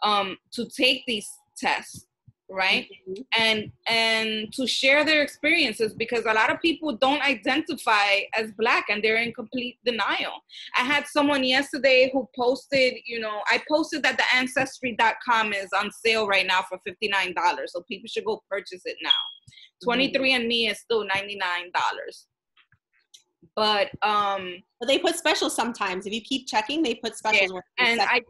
to take these tests, right? Mm-hmm. And to share their experiences, because a lot of people don't identify as Black and they're in complete denial. I had someone yesterday who posted, you know, I posted that the Ancestry.com is on sale right now for $59, so people should go purchase it now. 23andMe is still $99. But they put specials sometimes. If you keep checking, they put specials. Yeah. And I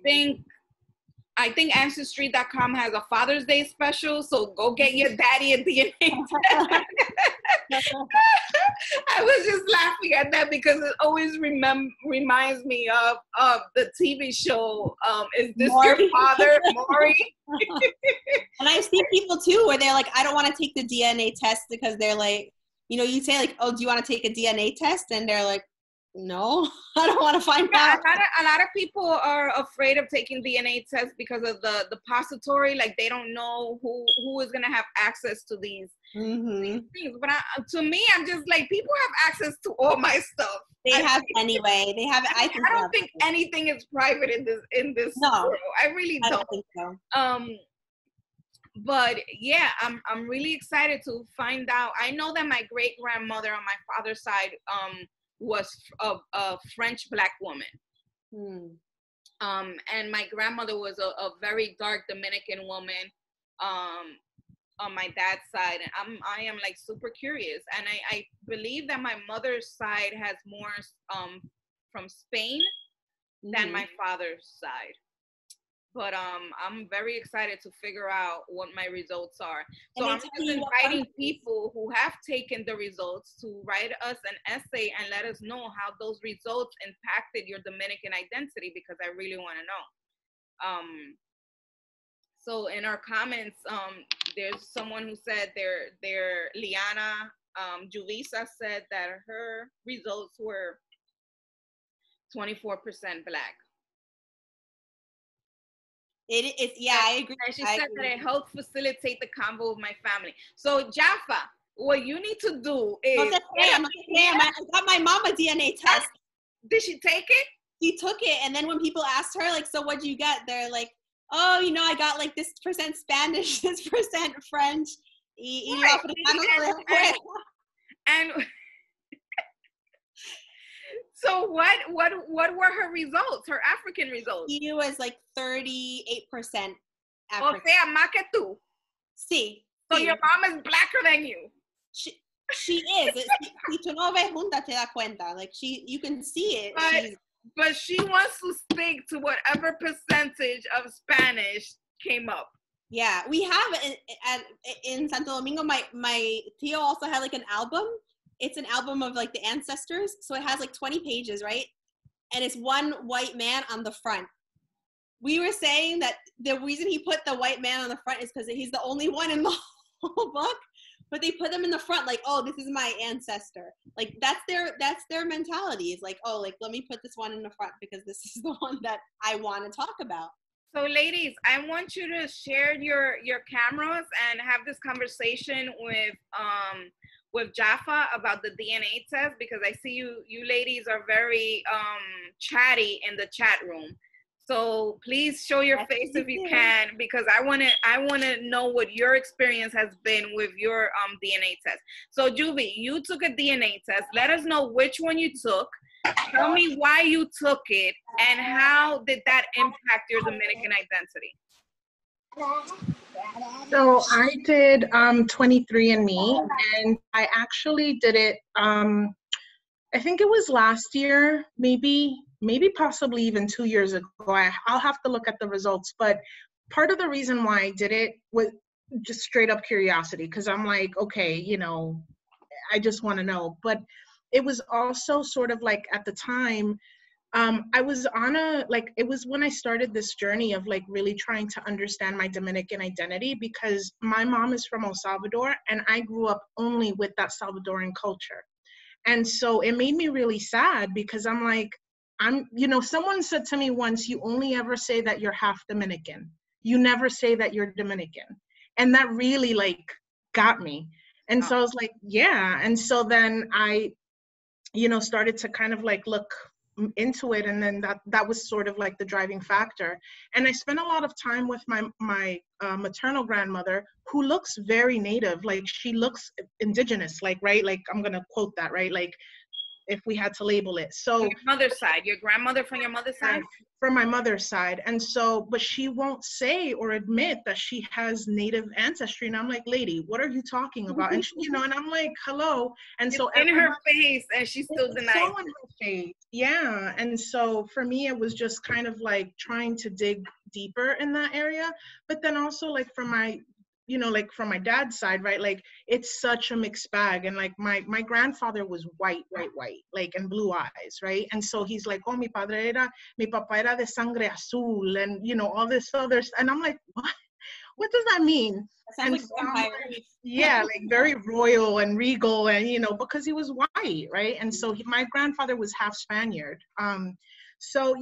think Ancestry.com has a Father's Day special, so go get your daddy a DNA test. I was just laughing at that because it always reminds me of the TV show, Is This Your Father, Maury? And I see people too where they're like, I don't want to take the DNA test because they're like, you know, you say like, oh, do you want to take a DNA test? And they're like, no, I don't want to find out. A lot of people are afraid of taking DNA tests because of the depository. Like they don't know who is going to have access to these things. But to me, I'm just like, people have access to all my stuff. They have anyway. They have. I don't think anything is private in this no, world. I really don't. I don't think so. But yeah, I'm really excited to find out. I know that my great grandmother on my father's side was a French Black woman. And my grandmother was a very dark Dominican woman on my dad's side. And I am like super curious. And I believe that my mother's side has more from Spain than my father's side. But I'm very excited to figure out what my results are. So I'm just inviting people who have taken the results to write us an essay and let us know how those results impacted your Dominican identity, because I really want to know. So in our comments, there's someone who said their Liana Juvisa said that her results were 24% Black. Yeah, I agree. And she said that it helped facilitate the convo with my family. So Yaffa, what you need to do is... No te crean. I got my mom a DNA test. Did she take it? She took it, and then when people asked her, like, so what'd you get? They're like, oh, you know, I got like this % Spanish, this % French. Right. And so what were her results, her African results? She was like 38% African. O sea, más que tú. Sí. So your mom is blacker than you. She is. Si tú no ves junta, te da cuenta. Like, you can see it. But she wants to stick to whatever percentage of Spanish came up. Yeah, we have in Santo Domingo. My tío also had like an album. It's an album of like the ancestors. So it has like 20 pages, right? And it's one white man on the front. We were saying that the reason he put the white man on the front is because he's the only one in the whole book. But they put them in the front, like, oh, this is my ancestor. Like, that's their mentality. It's like, oh, like, let me put this one in the front because this is the one that I want to talk about. So, ladies, I want you to share your cameras and have this conversation with Yaffa about the DNA test, because I see you ladies are very chatty in the chat room. So please show your face if you can, because I want to know what your experience has been with your DNA test. So Juvie, you took a DNA test. Let us know which one you took. Tell me why you took it and how did that impact your Dominican identity? So I did 23andMe, and I actually did it, I think it was last year, maybe possibly even 2 years ago. I'll have to look at the results, but part of the reason why I did it was just straight up curiosity, because I'm like, okay, you know, I just want to know. But it was also sort of like at the time, I was on it was when I started this journey of like really trying to understand my Dominican identity, because my mom is from El Salvador and I grew up only with that Salvadoran culture. And so it made me really sad, because I'm like, someone said to me once, you only ever say that you're half Dominican. You never say that you're Dominican. And that really like got me. And so I was like, yeah. And so then I, started to kind of like look into it. And then that was sort of like the driving factor. And I spent a lot of time with my maternal grandmother, who looks very native. Like, she looks indigenous, like, right? Like, I'm going to quote that, right? Like, if we had to label it. So your mother's side, your grandmother from your mother's side? From my mother's side. And so, but she won't say or admit that she has native ancestry. And I'm like, lady, what are you talking about? And she, and I'm like, hello. And it's so in her face, and she still denies. So in her face. Yeah. And so for me, it was just kind of like trying to dig deeper in that area. But then also like from my from my dad's side, right? Like, it's such a mixed bag. And like my grandfather was white, like, and blue eyes, right? And so he's like, oh, mi papá era de sangre azul, and all this other, and I'm like, what does that mean? And so yeah, like very royal and regal, and because he was white, right? And so my grandfather was half Spaniard. So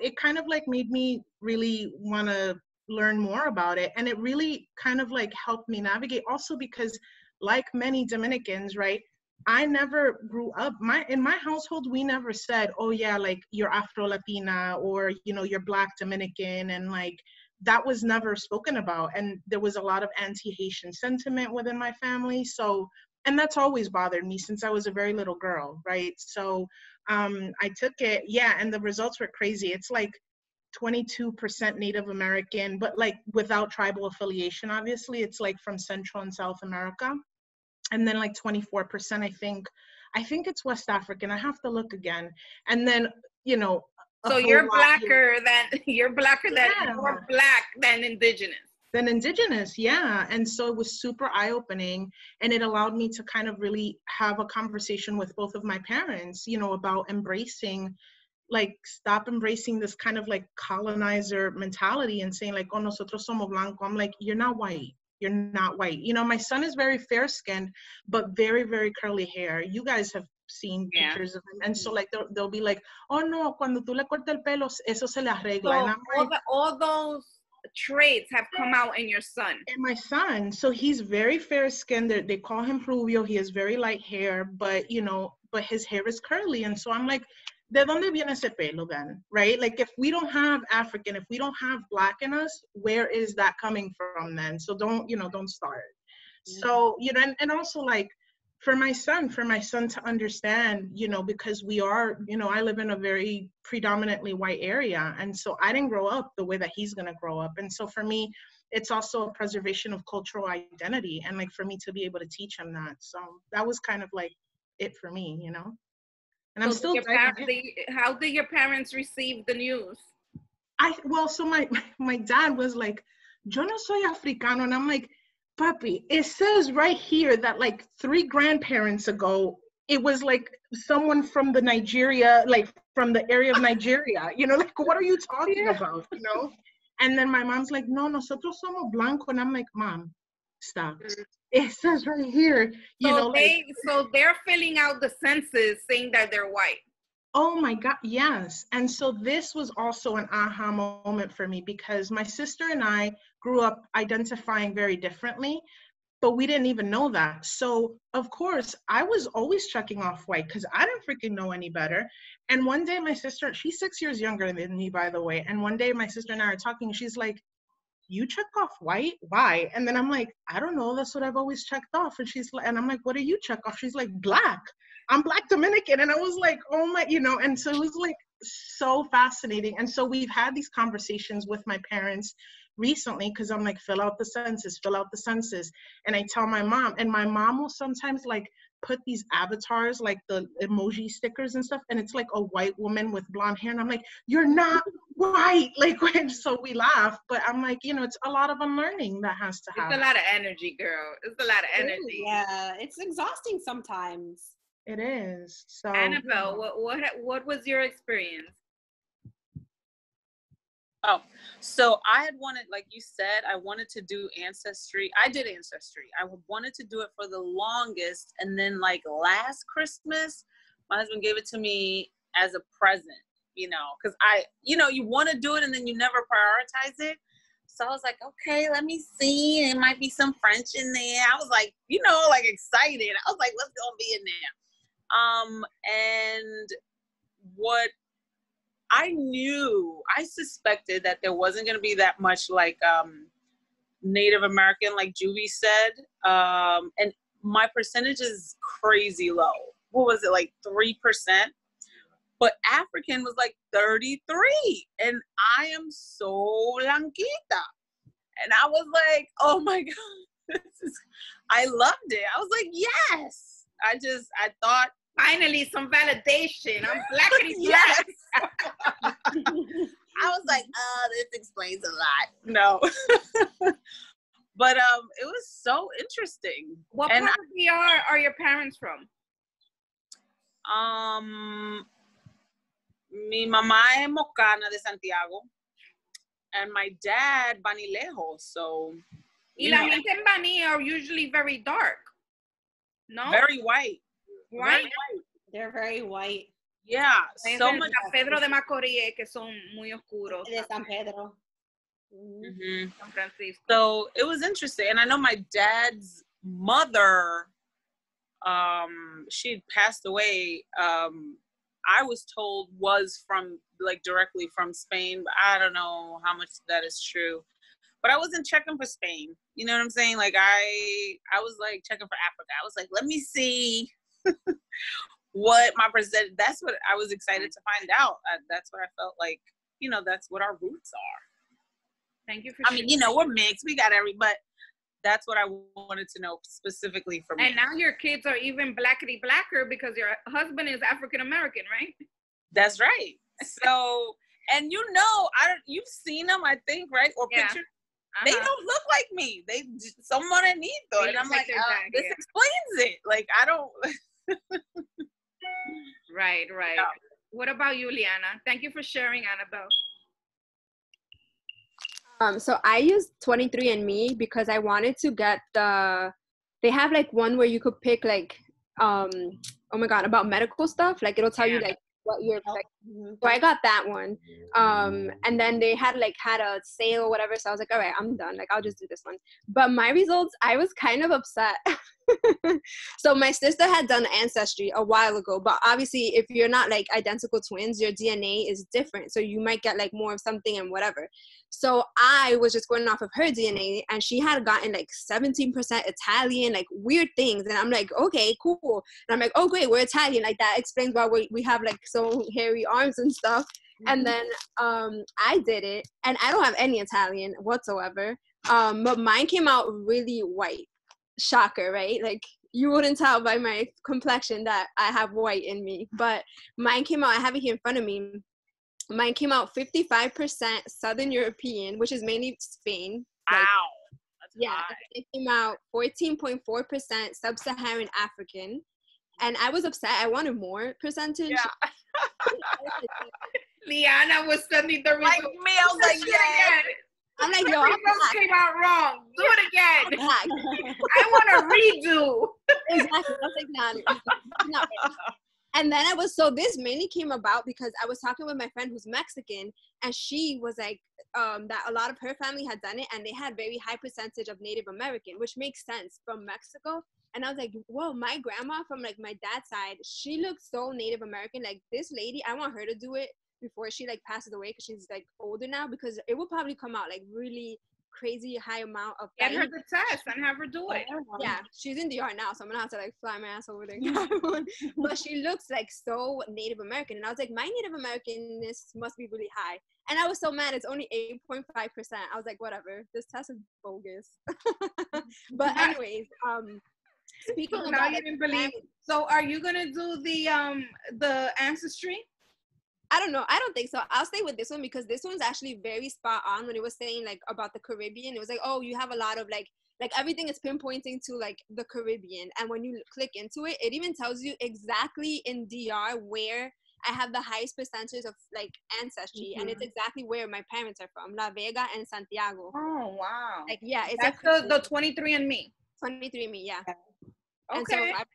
it kind of like made me really want to learn more about it, and it really kind of like helped me navigate, also because like many Dominicans, right, I never grew up, in my household, we never said, oh yeah, like, you're Afro-Latina, or you're Black Dominican, and like that was never spoken about. And there was a lot of anti-Haitian sentiment within my family. So, and that's always bothered me since I was a very little girl, right? So I took it, yeah, and the results were crazy. It's like 22% Native American, but like without tribal affiliation, obviously. It's like from Central and South America. And then like 24%, I think it's West African. I have to look again. And then, so you're blacker than more Black than indigenous. Yeah. And so it was super eye-opening, and it allowed me to kind of really have a conversation with both of my parents, about embracing, like, stop embracing this kind of like colonizer mentality and saying like, oh, nosotros somos blanco. I'm like, you're not white. You're not white. My son is very fair skinned, but very, very curly hair. You guys have seen pictures of him. And so like, they'll be like, oh no, cuando tú le cortas el pelo, eso se le arregla. So all those traits have come out in your son? And my son, so he's very fair skinned. They call him Rubio. He has very light hair, but but his hair is curly. And so I'm like, ¿de dónde viene ese pelo then? Right? Like if we don't have African, if we don't have Black in us, where is that coming from then? So don't start. So, and also like for my son to understand, because we are, I live in a very predominantly white area. And so I didn't grow up the way that he's going to grow up. And so for me, it's also a preservation of cultural identity. And like for me to be able to teach him that. So that was kind of like it for me, And I'm still. How did your parents receive the news? So my dad was like, yo no soy africano. And I'm like, papi, it says right here that like 3 grandparents ago, it was like someone from the Nigeria, like from the area of Nigeria, like what are you talking about, And then my mom's like, no, nosotros somos blanco. And I'm like, Mom, stop. It says right here, So they're filling out the census saying that they're white. Oh my God, yes. And so this was also an aha moment for me because my sister and I grew up identifying very differently, but we didn't even know that. So of course, I was always checking off white because I didn't freaking know any better. And one day my sister, she's 6 years younger than me, by the way. And one day my sister and I are talking, she's like, you check off white? Why? And then I'm like, I don't know. That's what I've always checked off. And she's like, and I'm like, what do you check off? She's like, Black. I'm Black Dominican. And I was like, oh my, and so it was like so fascinating. And so we've had these conversations with my parents recently because I'm like, fill out the census. And I tell my mom, and my mom will sometimes like put these avatars, like the emoji stickers and stuff, and it's like a white woman with blonde hair. And I'm like, you're not white. Like, so we laugh, but I'm like, it's a lot of unlearning that has to happen. It's a lot of energy, girl. It's a lot of energy. Yeah, it's exhausting sometimes. It is. So Annabelle, what was your experience? Oh, so I had wanted, like you said, I wanted to do ancestry. I did ancestry. I wanted to do it for the longest. And then like last Christmas, my husband gave it to me as a present, because you want to do it and then you never prioritize it. So I was like, okay, let me see. It might be some French in there. I was like, like excited. I was like, what's going to be in there? And what I suspected that there wasn't going to be that much like Native American, like Juvie said. And my percentage is crazy low. What was it, like 3%? But African was like 33. And I am so blanquita. And I was like, oh my God, I loved it. I was like, yes. I thought, finally, some validation. I'm Black and yes. I was like, oh, this explains a lot. No. But it was so interesting. What part of DR are your parents from? Mi mamá es mocana de Santiago. And my dad, Banilejo. So. Y la gente en Bani are usually very dark. No? Very white. White? They're very white. Yeah, so much. San Pedro de Macorís, que son muy oscuros. De San Pedro. Mm-hmm. San Francisco. So it was interesting. And I know my dad's mother, she had passed away. I was told was from, like, directly from Spain, but I don't know how much that is true. But I wasn't checking for Spain. You know what I'm saying? Like, I was, like, checking for Africa. I was like, let me see what my percentage, that's what I was excited to find out. That's what I felt like, that's what our roots are. Thank you for sharing. I mean, we're mixed. We got but that's what I wanted to know specifically from me. And now your kids are even blacker because your husband is African-American, right? That's right. So, and you've seen them, I think, right? Or pictures. They don't look like me. They someone I need though. And I'm like, this explains it. Like, I don't. Right. Yeah. What about you, Liana? Thank you for sharing, Annabelle. So I used 23andMe because I wanted to get they have like one where you could pick like, oh my God, about medical stuff. Like it'll tell you like what you're expecting. So I got that one. And then they had a sale or whatever. So I was like, all right, I'm done. Like, I'll just do this one. But my results, I was kind of upset. So my sister had done Ancestry a while ago, but obviously if you're not like identical twins, your DNA is different. So you might get like more of something and whatever. So I was just going off of her DNA, and she had gotten like 17% Italian, like weird things. And I'm like, okay, cool. And I'm like, oh great, we're Italian. Like that explains why we have like so hairy arms and stuff. And then I did it, and I don't have any Italian whatsoever. But mine came out really white. Shocker, right? Like you wouldn't tell by my complexion that I have white in me, but mine came out, I have it here in front of me. Mine came out 55% Southern European, which is mainly Spain. Wow. Like, that's yeah, high. it came out 14.4% Sub-Saharan African. And I was upset. I wanted more percentage. Yeah. Liana was sending the results. Like me, I was like, yeah. I'm like, The yo, I'm results black. came out wrong. Do it again. I'm black. I want a redo. Exactly. I was like, nah, it's not right. And then this mainly came about because I was talking with my friend who's Mexican, and she was like, that a lot of her family had done it, and they had very high percentage of Native American, which makes sense from Mexico. And I was like, whoa, my grandma from like my dad's side, she looks so Native American. Like this lady, I want her to do it before she like passes away, because she's like older now, because it will probably come out like really crazy high amount of Get her the test and have her do it. Yeah, she's in DR now, so I'm gonna have to like fly my ass over there. But she looks like so Native American, and I was like, my Native Americanness must be really high. And I was so mad. It's only 8.5%. I was like, whatever, this test is bogus. But anyways, speaking So of now that, you didn't believe. So are you gonna do the Ancestry? I don't know. I don't think so. I'll stay with this one, because this one's actually very spot on when it was saying like about the Caribbean. It was like, oh, you have a lot of like everything is pinpointing to like the Caribbean. And when you click into it, it even tells you exactly in DR where I have the highest percentage of like ancestry. And it's exactly where my parents are from, La Vega and Santiago. Oh, wow. Like, yeah, it's That's the 23andMe. 23andMe, yeah. Okay. And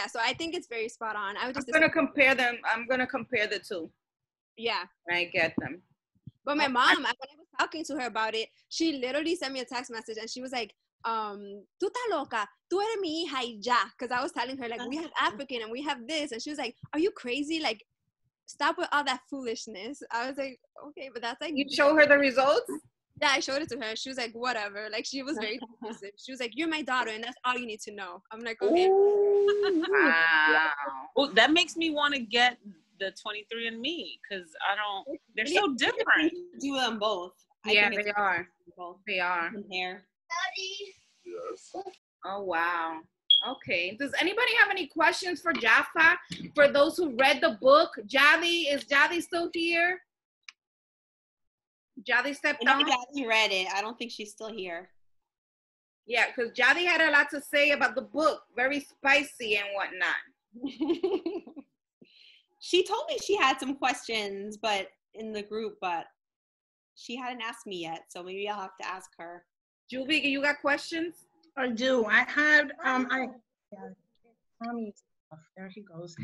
so so I think it's very spot on. I was just I'm gonna compare them. I'm gonna compare the two. Yeah. When I get them. But my mom, when I was talking to her about it, she literally sent me a text message, and she was like, tú estás loca, tú eres mi hija y ya. Because I was telling her, like, we have African and we have this. And she was like, are you crazy? Like, stop with all that foolishness. I was like, okay, but that's like. You show her the results? Yeah, I showed it to her. She was like, whatever. Like, she was very dismissive. She was like, you're my daughter, and that's all you need to know. I'm like, okay. Wow. Well, that makes me want to get the 23andMe, because they're so different. Do them both. Yeah, they are. They are. Compare. Yes. Oh, wow. Okay. Does anybody have any questions for Yaffa? For those who read the book, is Jadi still here? Jadi stepped I on? think Jadi read it. I don't think she's still here. Yeah, because Jadi had a lot to say about the book. Very spicy and whatnot. She told me she had some questions, but in the group, but she hadn't asked me yet, so maybe I'll have to ask her. Juby, you got questions? I do. I had Tommy's stuff. There he goes.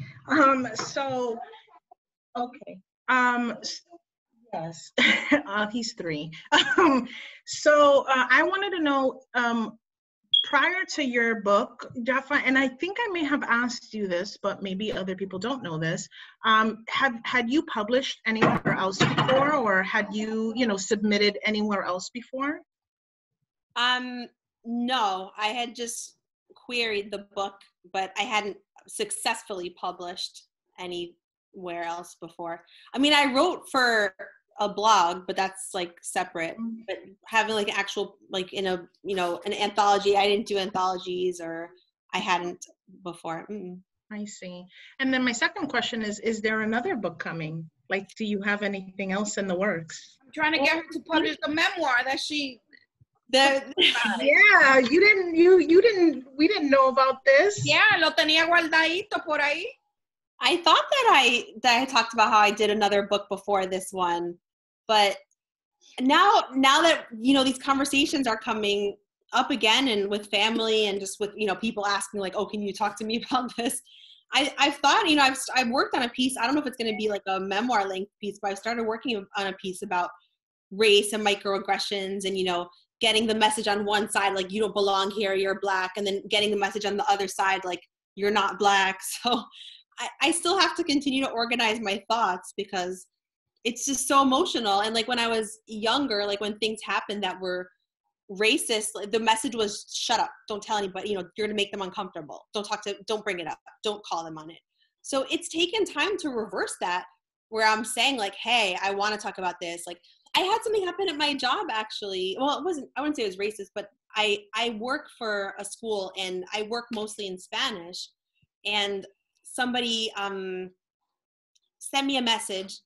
So okay. Yes. He's 3. So I wanted to know, prior to your book, Yaffa, and I think I may have asked you this, but maybe other people don't know this. Had you published anywhere else before, or had you, submitted anywhere else before? No, I had just queried the book, but I hadn't successfully published anywhere else before. I mean, I wrote for a blog, but that's like separate. But having like actual, like in a, an anthology, I didn't do anthologies, or I hadn't before. I see. And then my second question is there another book coming? Like, do you have anything else in the works? I'm trying to get her to publish the memoir that she. Yeah, we didn't know about this. Yeah, lo tenía guardadito por ahí. I thought that I talked about how I did another book before this one, but now that these conversations are coming up again, and with family, and just with people asking like, oh, can you talk to me about this? I've thought, you know, I've worked on a piece. I don't know if it's going to be like a memoir length piece, but I started working on a piece about race and microaggressions, and, you know, getting the message on one side, like, you don't belong here, you're Black, and then getting the message on the other side, like, you're not Black. So I still have to continue to organize my thoughts because it's just so emotional. And like when I was younger, like when things happened that were racist, like, the message was shut up, don't tell anybody, you know, you're gonna make them uncomfortable, don't bring it up, don't call them on it. So it's taken time to reverse that, where I'm saying like, hey, I want to talk about this. Like I had something happen at my job actually. Well, I wouldn't say it was racist, but I work for a school and I work mostly in Spanish, and somebody sent me a message,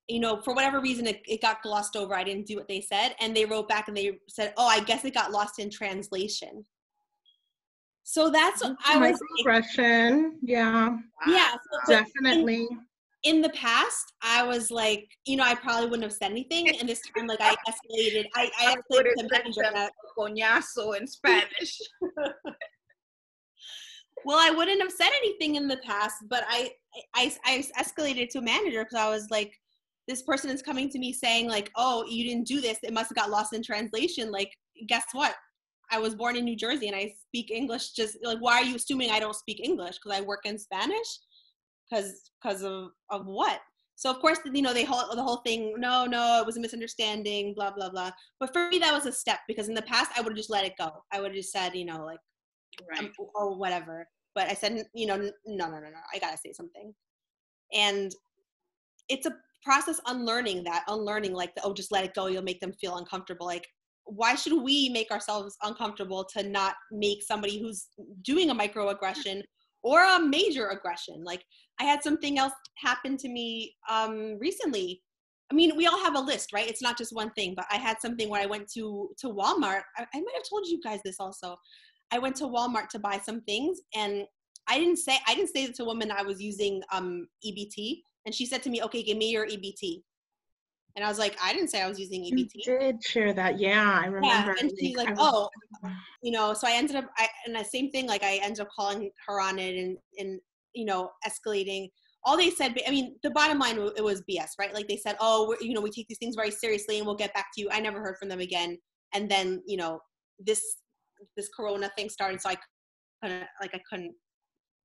you know, for whatever reason, it got glossed over. I didn't do what they said. And they wrote back and they said, oh, I guess it got lost in translation. So that's what I was microaggression. Yeah. Yeah. So Definitely. In the past, I was like, you know, I probably wouldn't have said anything. And this time, like, I escalated. I escalated to manager. Coñazo in Spanish. Well, I wouldn't have said anything in the past, but I escalated to a manager because I was like, this person is coming to me saying like, oh, you didn't do this. It must have got lost in translation. Like, guess what? I was born in New Jersey and I speak English. Just like, why are you assuming I don't speak English? Because I work in Spanish? Because of what? So of course, you know, the whole thing, no, it was a misunderstanding, blah, blah, blah. But for me, that was a step, because in the past, I would have just let it go. I would have just said, you know, like, right. Oh, whatever. But I said, you know, no, I gotta say something. And it's a process unlearning like, oh, just let it go, you'll make them feel uncomfortable. Like, why should we make ourselves uncomfortable to not make somebody who's doing a microaggression or a major aggression? Like, I had something else happen to me recently. I mean, we all have a list, right? It's not just one thing, but I had something where I went to Walmart. I might have told you guys this also. I went to Walmart to buy some things, and I didn't say to the woman I was using EBT, and she said to me, okay, give me your EBT. And I was like, I didn't say I was using EBT. You did share that. Yeah, I remember. Yeah, and she's like, oh, you know, so I ended up, and the same thing, like I ended up calling her on it and you know, escalating. All they said, I mean, the bottom line, it was BS, right? Like they said, oh, you know, we take these things very seriously and we'll get back to you. I never heard from them again. And then, you know, this Corona thing started, so I couldn't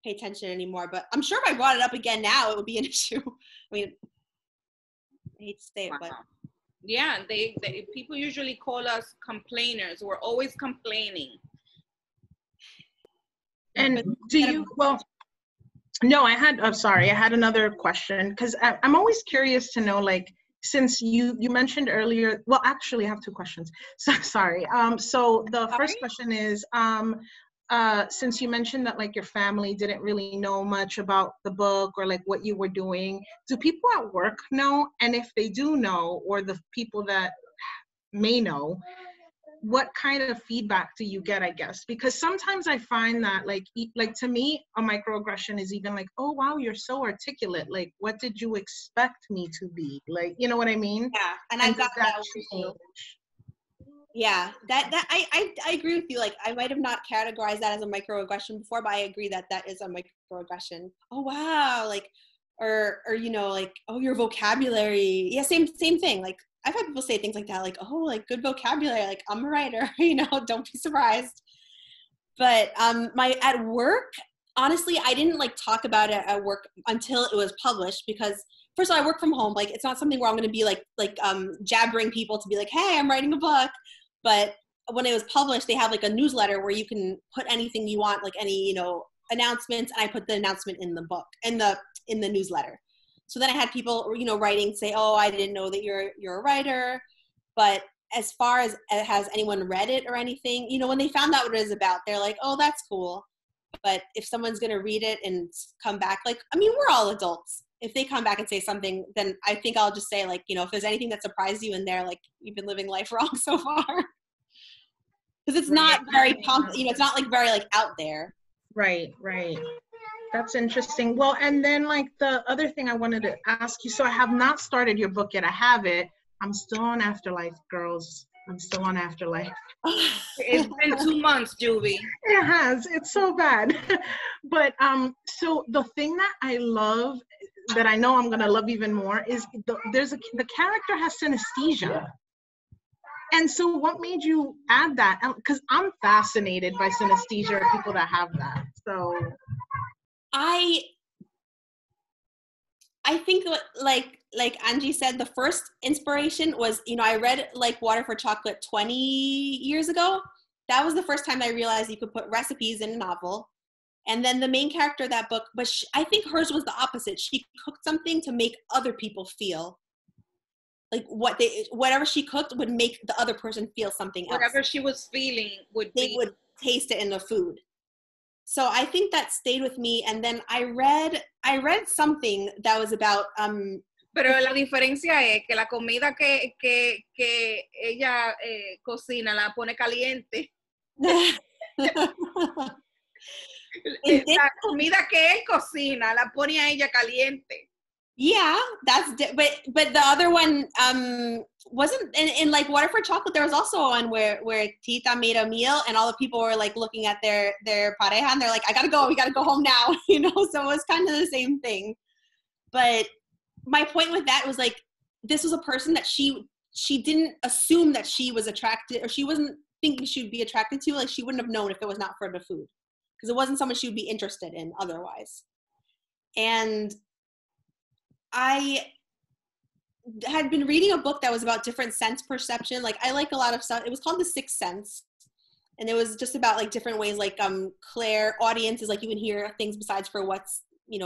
pay attention anymore. But I'm sure if I brought it up again now, it would be an issue. I mean, I hate to say it, but yeah, they people usually call us complainers. We're always complaining. And do you, well, no, I had another question, because I'm always curious to know, like, since you mentioned earlier, well, actually I have two questions. So sorry. So the first question is, since you mentioned that like your family didn't really know much about the book or like what you were doing, do people at work know? And if they do know, or the people that may know, what kind of feedback do you get, I guess? Because sometimes I find that like to me, a microaggression is even like, oh, wow, you're so articulate. Like, what did you expect me to be? Like, you know what I mean? Yeah, and I got that change. Yeah, that I agree with you. Like, I might have not categorized that as a microaggression before, but I agree that is a microaggression. Oh, wow. Like, or you know, like, oh, your vocabulary. Yeah, same thing. Like, I've had people say things like that, like, oh, like, good vocabulary, like, I'm a writer, you know, don't be surprised. But at work, honestly, I didn't like talk about it at work until it was published, because first of all, I work from home. Like, it's not something where I'm going to be like jabbering people to be like, hey, I'm writing a book. But when it was published, they have like a newsletter where you can put anything you want, like any, you know, announcements. And I put the announcement in the book, in the newsletter. So then I had people, you know, writing, say, oh, I didn't know that you're a writer. But as far as has anyone read it or anything, you know, when they found out what it was about, they're like, oh, that's cool. But if someone's going to read it and come back, like, I mean, we're all adults. If they come back and say something, then I think I'll just say, like, you know, if there's anything that surprised you in there, like, you've been living life wrong so far. Because it's not very, you know, it's not like very like out there. Right. That's interesting. Well, and then like the other thing I wanted to ask you, so I have not started your book yet. I have it. I'm still on Afterlife Girls I'm still on Afterlife. It's been 2 months, Juvie. It has. It's so bad. But so the thing that I love, that I know I'm gonna love even more, is the character has synesthesia. And so what made you add that? Because I'm fascinated by synesthesia, or people that have that. So I think like Angie said, the first inspiration was, I read like Water for Chocolate 20 years ago. That was the first time I realized you could put recipes in a novel. And then the main character of that book, but I think hers was the opposite. She cooked something to make other people feel like whatever she cooked would make the other person feel something else. Whatever she was feeling would taste it in the food. So I think that stayed with me. And then I read something that was about Pero la diferencia es que la comida que ella cocina la pone caliente. La comida que él cocina la pone a ella caliente. Yeah, but the other one wasn't in like Water for Chocolate. There was also one where Tita made a meal and all the people were like looking at their pareja and they're like, we gotta go home now, So it was kind of the same thing. But my point with that was like, this was a person that she didn't assume that she was attracted, or she wasn't thinking she would be attracted to. Like, she wouldn't have known if it was not for the food, because it wasn't someone she would be interested in otherwise. And I had been reading a book that was about different sense perception. Like, I like a lot of stuff. It was called The Sixth Sense. And it was just about like different ways, like clairaudience is like you can hear things besides for what's,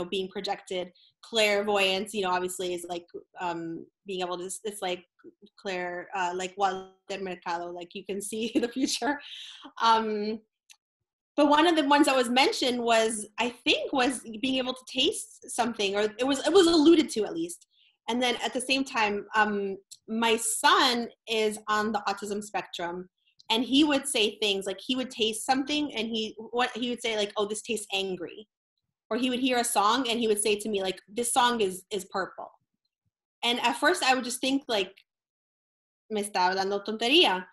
being projected. Clairvoyance, obviously is like being able to, it's like like Walter Mercado, like you can see the future. But one of the ones that was mentioned was being able to taste something, or it was alluded to at least. And then at the same time, my son is on the autism spectrum, and he would say things like he would taste something and he would say like, oh, this tastes angry. Or he would hear a song and he would say to me like, this song is purple. And at first I would just think like, me está hablando tontería.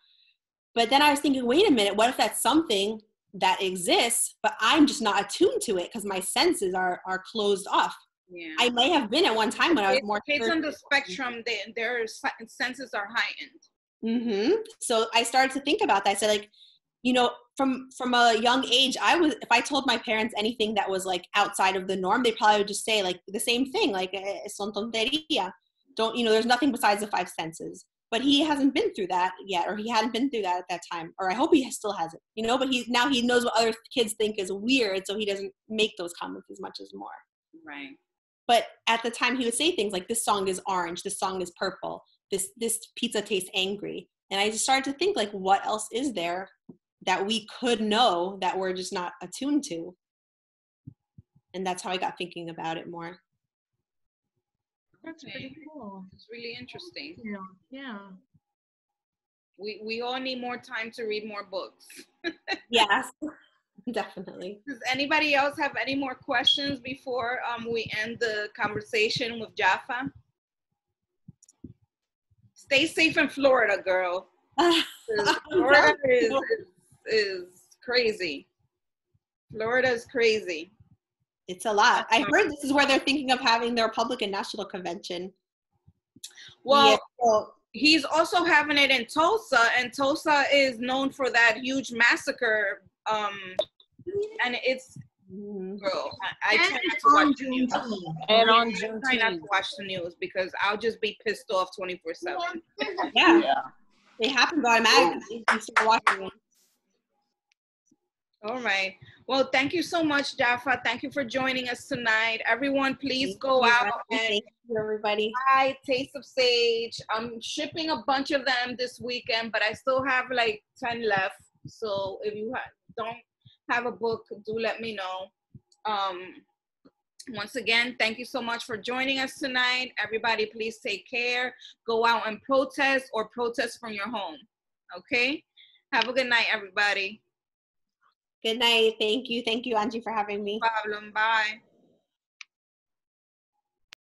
But then I was thinking, wait a minute, what if that's something that exists, but I'm just not attuned to it because my senses are closed off. Yeah. I may have been at one time when I was more. Kids on the spectrum, their senses are heightened. Mm-hmm. So I started to think about that. I said, like, from a young age, if I told my parents anything that was like outside of the norm, they probably would just say like the same thing, like son tonteria. There's nothing besides the five senses. But he hasn't been through that yet, or he hadn't been through that at that time, or I hope he still hasn't, but he knows what other kids think is weird, so he doesn't make those comments as much as more. Right. But at the time he would say things like, this song is orange, this song is purple, this pizza tastes angry. And I just started to think like, what else is there that we could know that we're just not attuned to? And that's how I got thinking about it more. That's pretty cool. It's really interesting. Yeah. We all need more time to read more books. Yes, definitely. Does anybody else have any more questions before we end the conversation with Yaffa? Stay safe in Florida, girl. Florida is crazy. Florida is crazy. It's a lot. I heard this is where they're thinking of having their Republican National Convention. Well, he's also having it in Tulsa, and Tulsa is known for that huge massacre. And it's, girl, I try not to watch the news. And on Juneteenth. I try not to watch the news because I'll just be pissed off 24/7. Yeah. They happen automatically. You start watching them. All right. Well, thank you so much, Yaffa. Thank you for joining us tonight. Everyone, please go out and thank you, everybody. buy Taste of Sage. I'm shipping a bunch of them this weekend, but I still have like 10 left. So if you don't have a book, do let me know. Once again, thank you so much for joining us tonight. Everybody, please take care. Go out and protest, or protest from your home. Okay? Have a good night, everybody. Good night. Thank you. Thank you, Angie, for having me. No problem. Bye.